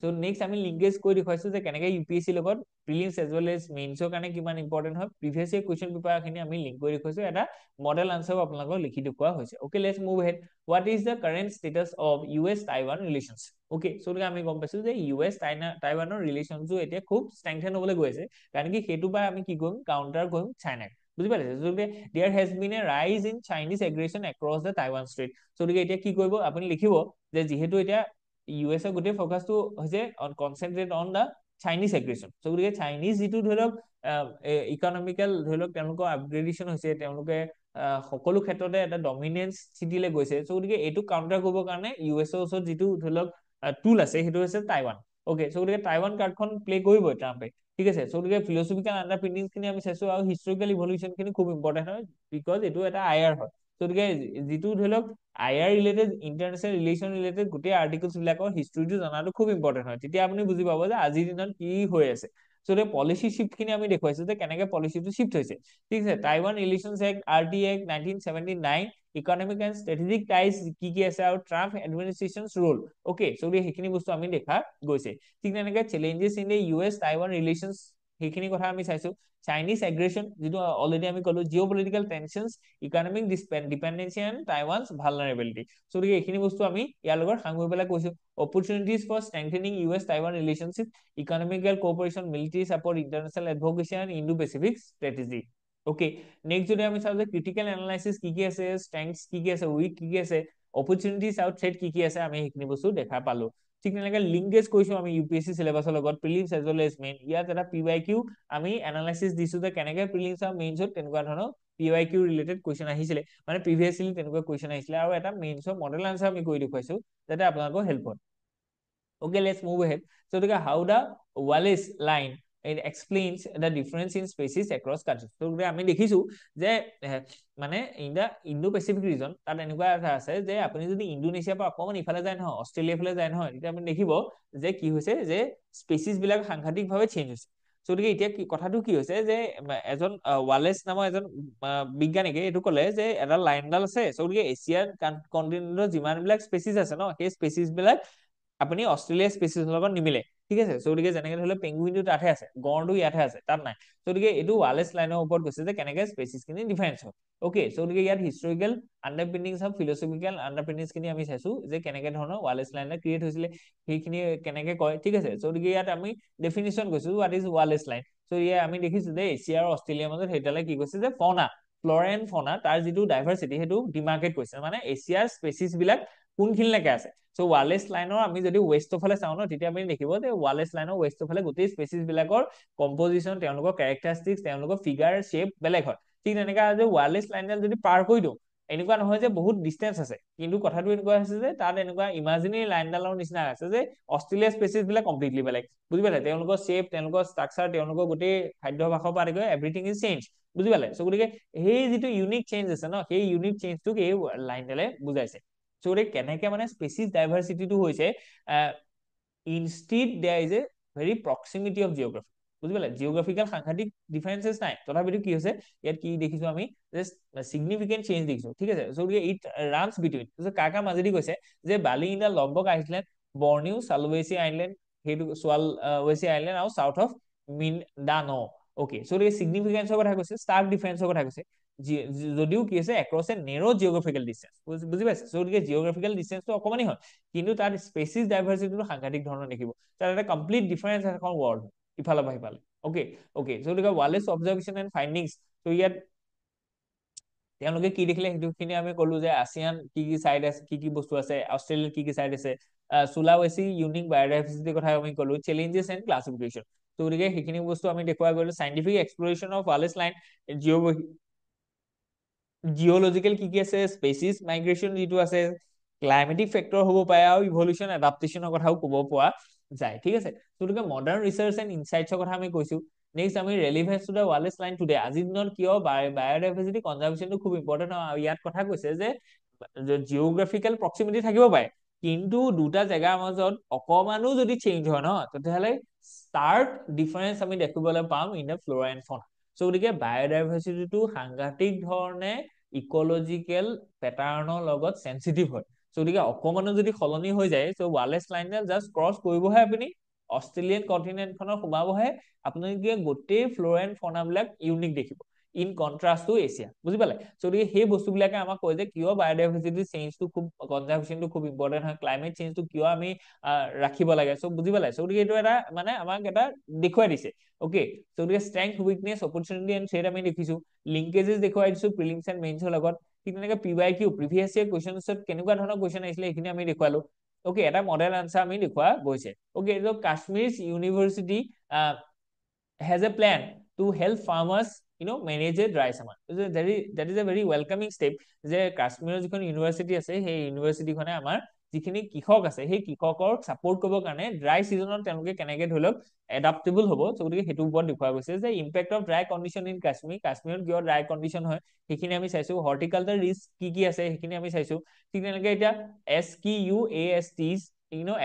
সো নেক্সট আমি লিংকেজ কৰি দেখুৱাইছো যে কেনেকৈ ইউপিএসসি লগত প্ৰিলিমছ এজ ৱেল এজ মেইনছৰ কাৰণে কিমান ইম্পৰ্টেণ্ট হয় প্ৰিভিয়াছ ইয়েৰ কুৱেশ্যন পেপাৰখিনি আমি লিংক কৰি দেখুৱাইছো এটা মডেল আনচাৰো আপোনালোকক লিখি দেখুওৱা হৈছে okay let's move ahead what is the current status of U S Taiwan relations okay so আমি গম পাইছো যে ইউ এছ টাইৱানৰ ৰিলেশ্যনটো এতিয়া খুব ষ্ট্ৰেংথেন হ'বলৈ গৈ আছে কাৰণ কি সেইটো পৰা আমি কি কৰিম কাউণ্টাৰ কৰিম চাইনাক বুজি পাইছে গতিকে there has been a rise in Chinese aggression across the Taiwan strait গতিকে এতিয়া কি কৰিব আপুনি লিখিব যে যিহেতু এতিয়া ইউ এছ এৰ গোটেই ফকাছটো হৈছে concentrate on the Chinese aggression চ' গতিকে চাইনিজ যিটো ধৰি লওক ইকনমিকেল ধৰি লওক তেওঁলোকৰ আপগ্ৰেডেশ্যন হৈছে তেওঁলোকে সকলো ক্ষেত্ৰতে এটা ডমিনেন্স চিটিলৈ গৈছে চ' গতিকে এইটো কাউণ্টাৰ কৰিবৰ কাৰণে ইউ এছৰ ওচৰত যিটো ধৰি লওক টুল আছে সেইটো হৈছে টাইৱান অ'কে চ' গতিকে টাইৱান কাৰ্ডখন প্লে কৰিবই ট্ৰাম্পে ঠিক আছে চ' গতিকে ফিলচফিকেল আণ্ডাৰপিণ্ডিংছ খিনি আমি চাইছো আৰু হিষ্টৰিকেল ইভলিউশ্যন খিনি খুব ইম্পৰ্টেণ্ট হয় বিকজ এইটো এটা আই আৰ হয় গতিকে যিটো ধৰি লওক I R related international relation related গোটেই আৰ্টিকলছ বিলাকৰ হিষ্ট্ৰীটো জনাটো খুব ইম্পৰ্টেণ্ট হয় তেতিয়া আপুনি বুজি পাব যে আজিৰ দিনত কি হৈ আছে চ' পলিচি শ্বিফ্ট খিনি আমি দেখুৱাইছো যে কেনেকে পলিচিটো শ্বিফ্ট হৈছে ঠিক আছে Taiwan relations act R T act 1979 economic and strategic ties কি আছে আৰু Trump administration's role okay so' সেইখিনি বস্তু আমি দেখা গৈছে ঠিক তেনেকে challenges in the U S Taiwan relations সেইখিনি কথা আমি চাইছো চাইনিজ এগ্ৰেশ্যন যিটো অলৰেডি আমি কলো Jio' political টেনশ্যনছ economic dependency and টাইৱানছ ভালনাৰেবিলিটি চ' গতিকে এইখিনি বস্তু আমি ইয়াৰ লগত সাঙুৰি পেলাই কৈছো opportunities for strengthening US-Taiwan relationship, economical cooperation, military support, international advocacy, and Indo-Pacific strategy. Okay. Next, যদি আমি চাও যে critical analysis কি কি আছে, strengths কি কি আছে, weak কি কি আছে, opportunities আৰু threat কি কি আছে আমি সেইখিনি বস্তু দেখা পালো। ঠিক তেনেকে লিংকেজ কৰিছো আমি ইউপিএসসি সিলেবাসৰ লগত prelims as well as main ইয়াত এটা পিৱাইকিউ আমি এনালাইসিস দিছো যে কেনেকে প্ৰিলিমছ আৰু মেইনছত তেনেকুৱা ধৰণৰ পিৱাইকিউ ৰিলেটেড কুৱেশ্যন আহিছিলে মানে প্ৰিভিয়াছলি তেনেকুৱা কুৱেশ্যন আহিছিলে আৰু এটা মেইনছৰ মডেল আনসাৰ আমি কৰি দেখুৱাইছো যাতে আপোনালোকৰ হেল্প হয় okay let's move ahead so how the Wallace line it explains the difference in species across countries so আমি দেখিছো যে মানে in the Indo Pacific region তাত এনেকুৱা এটা আছে যে আপুনি যদি ইণ্ডোনেছিয়াৰ পৰা অকমান ইফালে যায় নহয় অষ্ট্ৰেলিয়া ফালে যায় নহয় তেতিয়া আপুনি দেখিব যে কি হৈছে যে স্পেচিছ বিলাক সাংঘাতিকভাৱে চেঞ্জ হৈছে গতিকে এতিয়া কি কথাটো কি হৈছে যে এজন ৱালেছ নামৰ এজন বিজ্ঞানীকে এইটো ক'লে যে এটা লাইনডাল আছে গতিকে এছিয়ান কণ্টিনেণ্টৰ যিমান বিলাক স্পেচিছ আছে ন সেই স্পেচিছ বিলাক আপুনি অষ্ট্ৰেলিয়া স্পেচিছৰ লগত নিমিলে ঠিক আছে গতিকে যেনেকে ধৰি লওক পেঙ্গুইনটো তাতহে আছে গঁড়টো ইয়াতহে আছে তাত নাই গতিকে এইটো ৱালেছ লাইনৰ ওপৰত গৈছে যে কেনেকে স্পেচিছ খিনি ডিফাৰেন্স হয় অ'কে গতিকে ইয়াত হিষ্টৰিকেল আণ্ডাৰপিণ্ডিংছ অফ ফিলচফিকেল আণ্ডাৰপিণ্ডিংছ খিনি আমি চাইছো যে কেনেকে ধৰণৰ ৱালেছ লাইনে ক্ৰিয়েট হৈছিলে সেইখিনি কেনেকে কয় ঠিক আছে গতিকে ইয়াত আমি ডেফিনিশ্যন কৈছো হোৱাট ইজ ৱালেছ লাইন ইয়াত আমি দেখিছো যে এছিয়া আৰু অষ্ট্ৰেলিয়াৰ মাজত সেইডালে কি কৈছে যে ফনা ফ্লৰা এণ্ড ফনা তাৰ যিটো ডাইভাৰ্চিটি সেইটো ডিমাৰ্কেট কৰিছে মানে এছিয়াৰ স্পেচিছ বিলাক কোনখিনিলৈকে আছে চ' ৱালেছ লাইনৰ আমি যদি ৱেষ্টৰ ফালে চাওঁ ন তেতিয়া আপুনি দেখিব যে ৱালেছ লাইনৰ ৱেষ্টৰ ফালে গোটেই স্পেচিছ বিলাকৰ কম্পজিশ্যন তেওঁলোকৰ কেৰেক্টাৰিষ্টিক্স তেওঁলোকৰ ফিগাৰ শ্বেপ বেলেগ হয় ঠিক তেনেকা যে ৱালেছ লাইনডাল যদি পাৰ কৰি দিওঁ এনেকুৱা নহয় যে বহুত ডিষ্টেঞ্চ আছে কিন্তু কথাটো এনেকুৱা হৈছে যে তাত এনেকুৱা ইমাজিনেৰী লাইনডালৰ নিচিনা আছে যে অষ্ট্ৰেলিয়া স্পেচিছ বিলাক কমপ্লিটলি বেলেগ বুজি পালে তেওঁলোকৰ শ্বেপ তেওঁলোকৰ ষ্ট্ৰাকচাৰ তেওঁলোকৰ গোটেই খাদ্যভাসৰ পৰা আদি কৰি এভৰিথিং ইজ চেঞ্জ বুজি পালে চ' গতিকে সেই যিটো ইউনিক চেঞ্জ আছে ন সেই ইউনিক চেঞ্জটোক এই লাইনডালে বুজাইছে চ' কেনেকে মানে স্পেচিছ ডাইভাৰ্চিটিটো হৈছে instead there is a very proximity of geography বুজি পালে জিঅ'গ্ৰাফিকেল সাংঘাতিক ডিফাৰেঞ্চেছ নাই তথাপিতো কি হৈছে ইয়াত কি দেখিছো আমি যে চিগনিফিকেণ্ট চেঞ্জ দেখিছো ঠিক আছে চ' ইট ৰানছ বিটুইন কাৰ কাৰ মাজেদি কৈছে যে Bali in the Lombok island Borneo Sulawesi island সেইটো ৱেচি আইলেণ্ড আৰু south of Mindanao okay so' চিগনিফিকেঞ্চৰ কথা কৈছে ষ্টাৰ্ক ডিফাৰেঞ্চৰ কথা কৈছে যদিও কি আছে across a narrow' geographical distance বুজি পাইছে চ' গতিকে জিঅ'গ্ৰাফিকেল ডিষ্টেঞ্চটো অকমানেই হয় কিন্তু তাত স্পেচিছ ডাইভাৰ্চিটিটো সাংঘাতিক ধৰণৰ দেখিব তাত এটা কমপ্লিট ডিফাৰেঞ্চ এখন ৱৰ্ল্ড ইফালৰ পৰা সিফালে অ'কে চ' গতিকে ৱালেছ অবজাৰভেশ্যন এণ্ড ফাইণ্ডিংছ চ' ইয়াত তেওঁলোকে কি দেখিলে সেইটোখিনি আমি কলো যে আছিয়ান কি কি চাইড আছে কি কি বস্তু আছে অষ্ট্ৰেলিয়াৰ কি কি চাইড আছে চুলাৱেচি ইউনিক বায়'ডাইভাৰ্চিটিৰ কথা আমি কলো চেলেঞ্জেছ এণ্ড ক্লাছিফিকেশ্যন ত' গতিকে সেইখিনি বস্তু আমি দেখুৱাই গলো scientific explanation of Wallace line geological কি কি আছে স্পেচিছ মাইগ্ৰেশ্যন যিটো আছে ক্লাইমেটিক ফেক্টৰ হ'ব পাৰে আৰু ইভলিউশ্যন এডাপ্টেশ্যনৰ কথাও ক'ব পোৱা যায় ঠিক আছে গতিকে মডাৰ্ণ ৰিচাৰ্চ এণ্ড ইনচাইটছৰ কথা আমি কৈছো নেক্সট আমি relevance to the Wallace line today আজিৰ দিনত কিয় বায়'ডাইভাৰ্চিটি কনজাৰ্ভেশ্যনটো খুব ইম্পৰ্টেণ্ট হয় ইয়াত কথা কৈছে যে জিঅ'গ্ৰাফিকেল প্ৰক্সিমিটি থাকিব পাৰে কিন্তু দুটা জেগাৰ মাজত অকমানো যদি চেঞ্জ হয় ন তেতিয়াহ'লে ষ্টাৰ্ক ডিফাৰেঞ্চ আমি দেখিবলৈ পাম ইন দ্য ফ্ল'ৰা এণ্ড ফনা চ' গতিকে বায়'ডাইভাৰ্চিটিটো সাংঘাতিক ধৰণে ইকলজিকেল পেটাৰ্ণৰ লগত চেঞ্চিটিভ হয় গতিকে অকমানো যদি সলনি হৈ যায় চ' ৱাৰলেছ লাইনডাল জাষ্ট ক্ৰছ কৰিবহে আপুনি, অষ্ট্ৰেলিয়ান কণ্টিনেণ্টখনৰ সোমাবহে, আপোনালোকে গোটেই ফ্ল'ৰা এণ্ড ফনাবিলাক ইউনিক দেখিব, ইন কণ্ট্ৰাষ্ট টু এছিয়া, বুজি পালে? গতিকে সেই বস্তুবিলাকে আমাক কয় যে কিয় বায়'ডাইভাৰ্চিটি চেঞ্জটো খুব, কনজাৰ্ভেশ্যনটো খুব ইম্পৰ্টেণ্ট হয়, ক্লাইমেট চেঞ্জটো কিয় আমি ৰাখিব লাগে, চ' বুজি পালে? চ' গতিকে এইটো এটা মানে আমাক এটা দেখুৱাই দিছে। অ'কে, চ' গতিকে strength, weakness, opportunity and threat আমি দেখিছো, লিংকেজেছ দেখুৱাই দিছো প্ৰিলিমছ এণ্ড মেইনছৰ লগত, ঠিক তেনেকে PYQ প্ৰিভিয়াছ ইয়েৰ কুৱেশ্যনছত কেনেকুৱা ধৰণৰ কুৱেশ্যন আহিছিলে সেইখিনি আমি দেখুৱালো। অ'কে, এটা মডেল আনচাৰ আমি দেখুওৱা গৈছে। Okay, so' Kashmir university has a plan to help farmers manage a dry summer. So that is a very welcoming step যে কাশ্মীৰৰ যিখন ইউনিভাৰ্চিটি আছে সেই ইউনিভাৰ্চিটিখনে আমাৰ যিখিনি কৃষক আছে সেই কৃষকৰ ছাপোৰ্ট কৰিবৰ কাৰণে ড্ৰাই ছিজনত তেওঁলোকে কেনেকে ধৰি লওক এডাপ্টেবল হ'ব, চ' গতিকে সেইটোৰ ওপৰত দেখুওৱা গৈছে যে impact of dry condition in Kashmir, কাশ্মীৰত কিয় ড্ৰাই কণ্ডিশ্যন হয় সেইখিনি আমি চাইছো, হৰ্টিকালচাৰ ৰিস্ক কি কি আছে সেইখিনি আমি চাইছো, ঠিক তেনেকে এতিয়া SQUASTs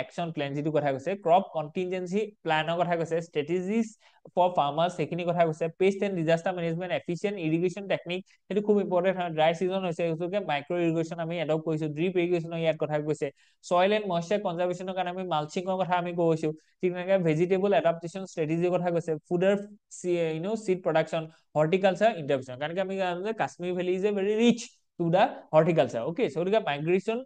একশ্যন প্লেন যিটো কথা কৈছে, ক্ৰপ কণ্টিনজেঞ্চি প্লানৰ কথা কৈছে, ষ্ট্ৰেটেজিজ ফৰ ফাৰ্মাৰ্ছ সেইখিনি কথা কৈছে, paste and disaster management, efficient irrigation technique, সেইটো খুব ইম্পৰ্টেণ্ট হয়, ড্ৰাই ছিজন হৈছে মাইক্ৰ' ইৰিগেশ্যন আমি এডপ্ট কৰিছো, ড্ৰিপ ইৰিগেশ্যনৰ ইয়াত কথা কৈছে, চইল এণ্ড মইশ্চাৰ কনজাৰ্ভেশ্যনৰ কাৰণে আমি মালচিঙৰ কথা আমি কৈছো, ঠিক তেনেকে ভেজিটেবল এডাপ্টেশ্যন ষ্ট্ৰেটেজিৰ কথা কৈছে, ফুডৰ চিড প্ৰডাকশ্যন, হৰ্টিকালচাৰ ইণ্টাৰভেনশ্যন, কাৰণ আমি জানো যে Kashmir valley is a very rich to the horticulture. Okay, so' গতিকে মাইগ্ৰেশ্যন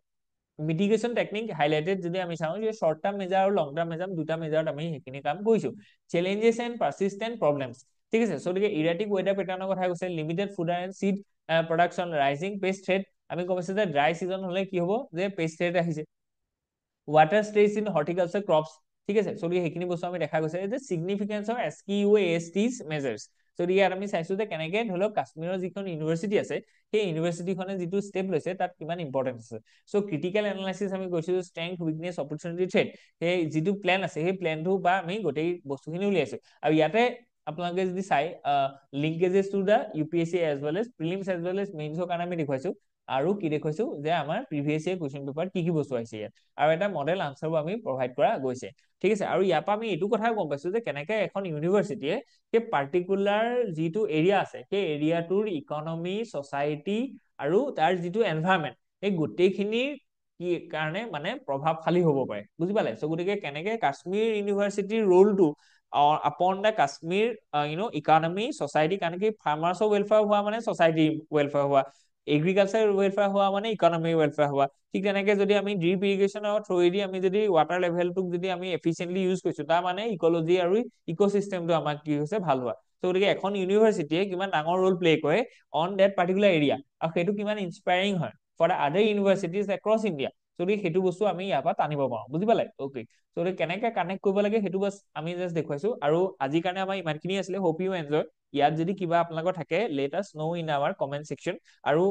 মিটিগেশ্যন টেকনিক হাইলাইটেড যদি আমি চাওঁ যে শৰ্ট টাৰ্ম মেজাৰ আৰু লং টাৰ্ম মেজাৰ দুটা মেজাৰত আমি সেইখিনি কাম কৰিছো, চেলেঞ্জেছ এণ্ড পাৰচিষ্টেণ্ট প্ৰব্লেমছ, ঠিক আছে। চ' গতিকে ইৰাটিক ৱেডাৰ পেটাৰ্ণৰ কথা কৈছে, limited food and seed production, rising pest threat, আমি কৈছো যে ড্ৰাই ছিজন হলে কি হ'ব যে পেষ্ট থ্ৰেট আহিছে, water stress in horticulture crops, ঠিক আছে। চ' গতিকে সেইখিনি বস্তু আমি দেখা গৈছে যে চিগনিফিকেন্স অফ SQUASTs মেজাৰ্ছ, চ' ইয়াত আমি চাইছো যে কেনেকে ধৰি লওক কাশ্মীৰৰ যিখন ইউনিভাৰ্চিটি আছে সেই ইউনিভাৰ্চিটিখনে যিটো ষ্টেপ লৈছে তাত কিমান ইম্পৰ্টেন্স আছে। চ' ক্ৰিটিকেল এনালাইচিছ আমি কৈছো, ষ্ট্ৰেংথ, উইকনেছ, অপৰচুনিটি, থ্ৰেট, সেই যিটো প্লেন আছে সেই প্লেনটো বা আমি গোটেই বস্তুখিনি উলিয়াইছো, আৰু ইয়াতে আপোনালোকে যদি চাই linkages to the UPSC as well as prelims as well as মেইনছৰ কাৰণে আমি দেখুৱাইছো, আৰু কি দেখুৱাইছো যে আমাৰ প্ৰিভিয়াছ ইয়েৰ কুৱেশ্যন পেপাৰ কি কি বস্তু আহিছে ইয়াত, আৰু এটা মডেল আনচাৰো আমি প্ৰভাইড কৰা গৈছে, ঠিক আছে। আৰু ইয়াৰ পৰা আমি এইটো কথা গম পাইছো যে কেনেকে এখন ইউনিভাৰ্চিটিয়ে সেই পাৰ্টিকুলাৰ যিটো এৰিয়া আছে সেই এৰিয়াটোৰ ইকনমি, ছচাইটি আৰু তাৰ যিটো এনভাইৰনমেণ্ট এই গোটেইখিনিৰ কি কাৰণে মানে প্ৰভাৱশালী হ'ব পাৰে, বুজি পালে? চ' গতিকে কেনেকে কাশ্মীৰ ইউনিভাৰ্চিটিৰ ৰোলটো upon the Kashmir economy, society, কাৰণ কি ফাৰ্মাৰ্ছৰ ৱেলফেয়াৰ হোৱা মানে ছচাইটি ৱেলফেয়াৰ হোৱা, এগ্ৰিকালচাৰ ৱেলফেয়াৰ হোৱা মানে ইকনমি ৱেলফেয়াৰ হোৱা, ঠিক তেনেকে যদি আমি ড্ৰিপ ইৰিগেশ্যনৰ থ্ৰুৱেদি আমি যদি ৱাটাৰ লেভেলটোক যদি আমি এফিচিয়েণ্টলি ইউজ কৰিছো তাৰ মানে ইকলজি আৰু ইক'চিষ্টেমটো আমাক কি হৈছে ভাল হোৱা, চ' গতিকে এখন ইউনিভাৰ্চিটিয়ে কিমান ডাঙৰ ৰোল প্লে কৰে অন ডেট পাৰ্টিকুলাৰ এৰিয়া, আৰু সেইটো কিমান ইনস্পায়াৰিং হয় for the other universities across India, যদি সেইটো বস্তু আমি ইয়াৰ পৰা টানিব পাৰো, বুজি পালে? অ'কে, চ' কেনেকে কানেক্ট কৰিব লাগে সেইটো বাছ আমি জাষ্ট দেখুৱাইছো, আৰু আজিৰ কাৰণে আমাৰ ইমানখিনি আছিলে, হোপ ইউ এনজয়। ইয়াত যদি কিবা আপোনালোকৰ থাকে let us know' in our comment section, আৰু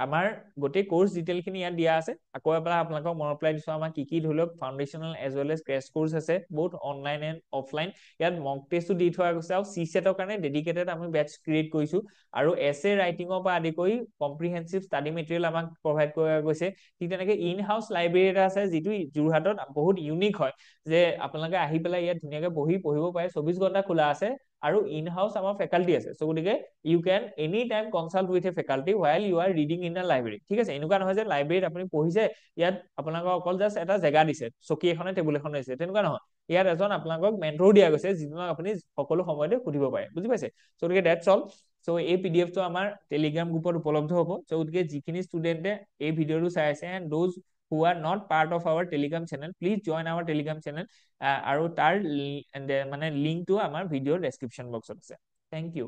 আমাৰ গোটেই কোৰ্চ ডিটেইলখিনি ইয়াত দিয়া আছে, আকৌ এবাৰ আপোনালোকক মনত পেলাই দিছো আমাৰ কি কি ধৰি লওক foundational as well as crash course আছে, বহুত অনলাইন এণ্ড অফলাইন, ইয়াত মক টেষ্টো দি থোৱা গৈছে, আৰু CSET কাৰণে ডেডিকেটেড আমি বেটচ ক্ৰিয়েট কৰিছো, আৰু এছে ৰাইটিঙৰ পৰা আদি কৰি কম্প্ৰিহেনচিভ ষ্টাডি মেটেৰিয়েল আমাক প্ৰভাইড কৰা গৈছে, ঠিক তেনেকে ইন হাউচ লাইব্ৰেৰী এটা আছে যিটো যোৰহাটত বহুত ইউনিক হয়, যে আপোনালোকে আহি পেলাই ইয়াত ধুনীয়াকে বহি পঢ়িব পাৰে, 24 ঘণ্টা খোলা আছে, আৰু ইন হাউচ আমাৰ ফেকাল্টি আছে, চ' গতিকে you can any time consult with a faculty while you are reading in a library, ঠিক আছে। এনেকুৱা নহয় যে লাইব্ৰেৰীত আপুনি পঢ়িছে ইয়াত আপোনালোকক অকল জাষ্ট এটা জেগা দিছে, চকী এখনে টেবুল এখনে দিছে, তেনেকুৱা নহয়, ইয়াত এজন আপোনালোকক মেন্টৰ দিয়া গৈছে যিজনক আপুনি সকলো সময়তে সুধিব পাৰে, বুজি পাইছে? চ' গতিকে ডেটছ অল। চ' এই PDFটো আমাৰ টেলিগ্ৰাম গ্ৰুপত উপলব্ধ হ'ব, চ' গতিকে যিখিনি ষ্টুডেণ্টে এই ভিডিঅ'টো চাই আছে and those who are not part of our telegram channel, please join our telegram channel, আৰু তাৰ মানে লিংকটো আমাৰ ভিডিঅ'ৰ ডেছক্ৰিপশ্যন বক্সত আছে। Thank U.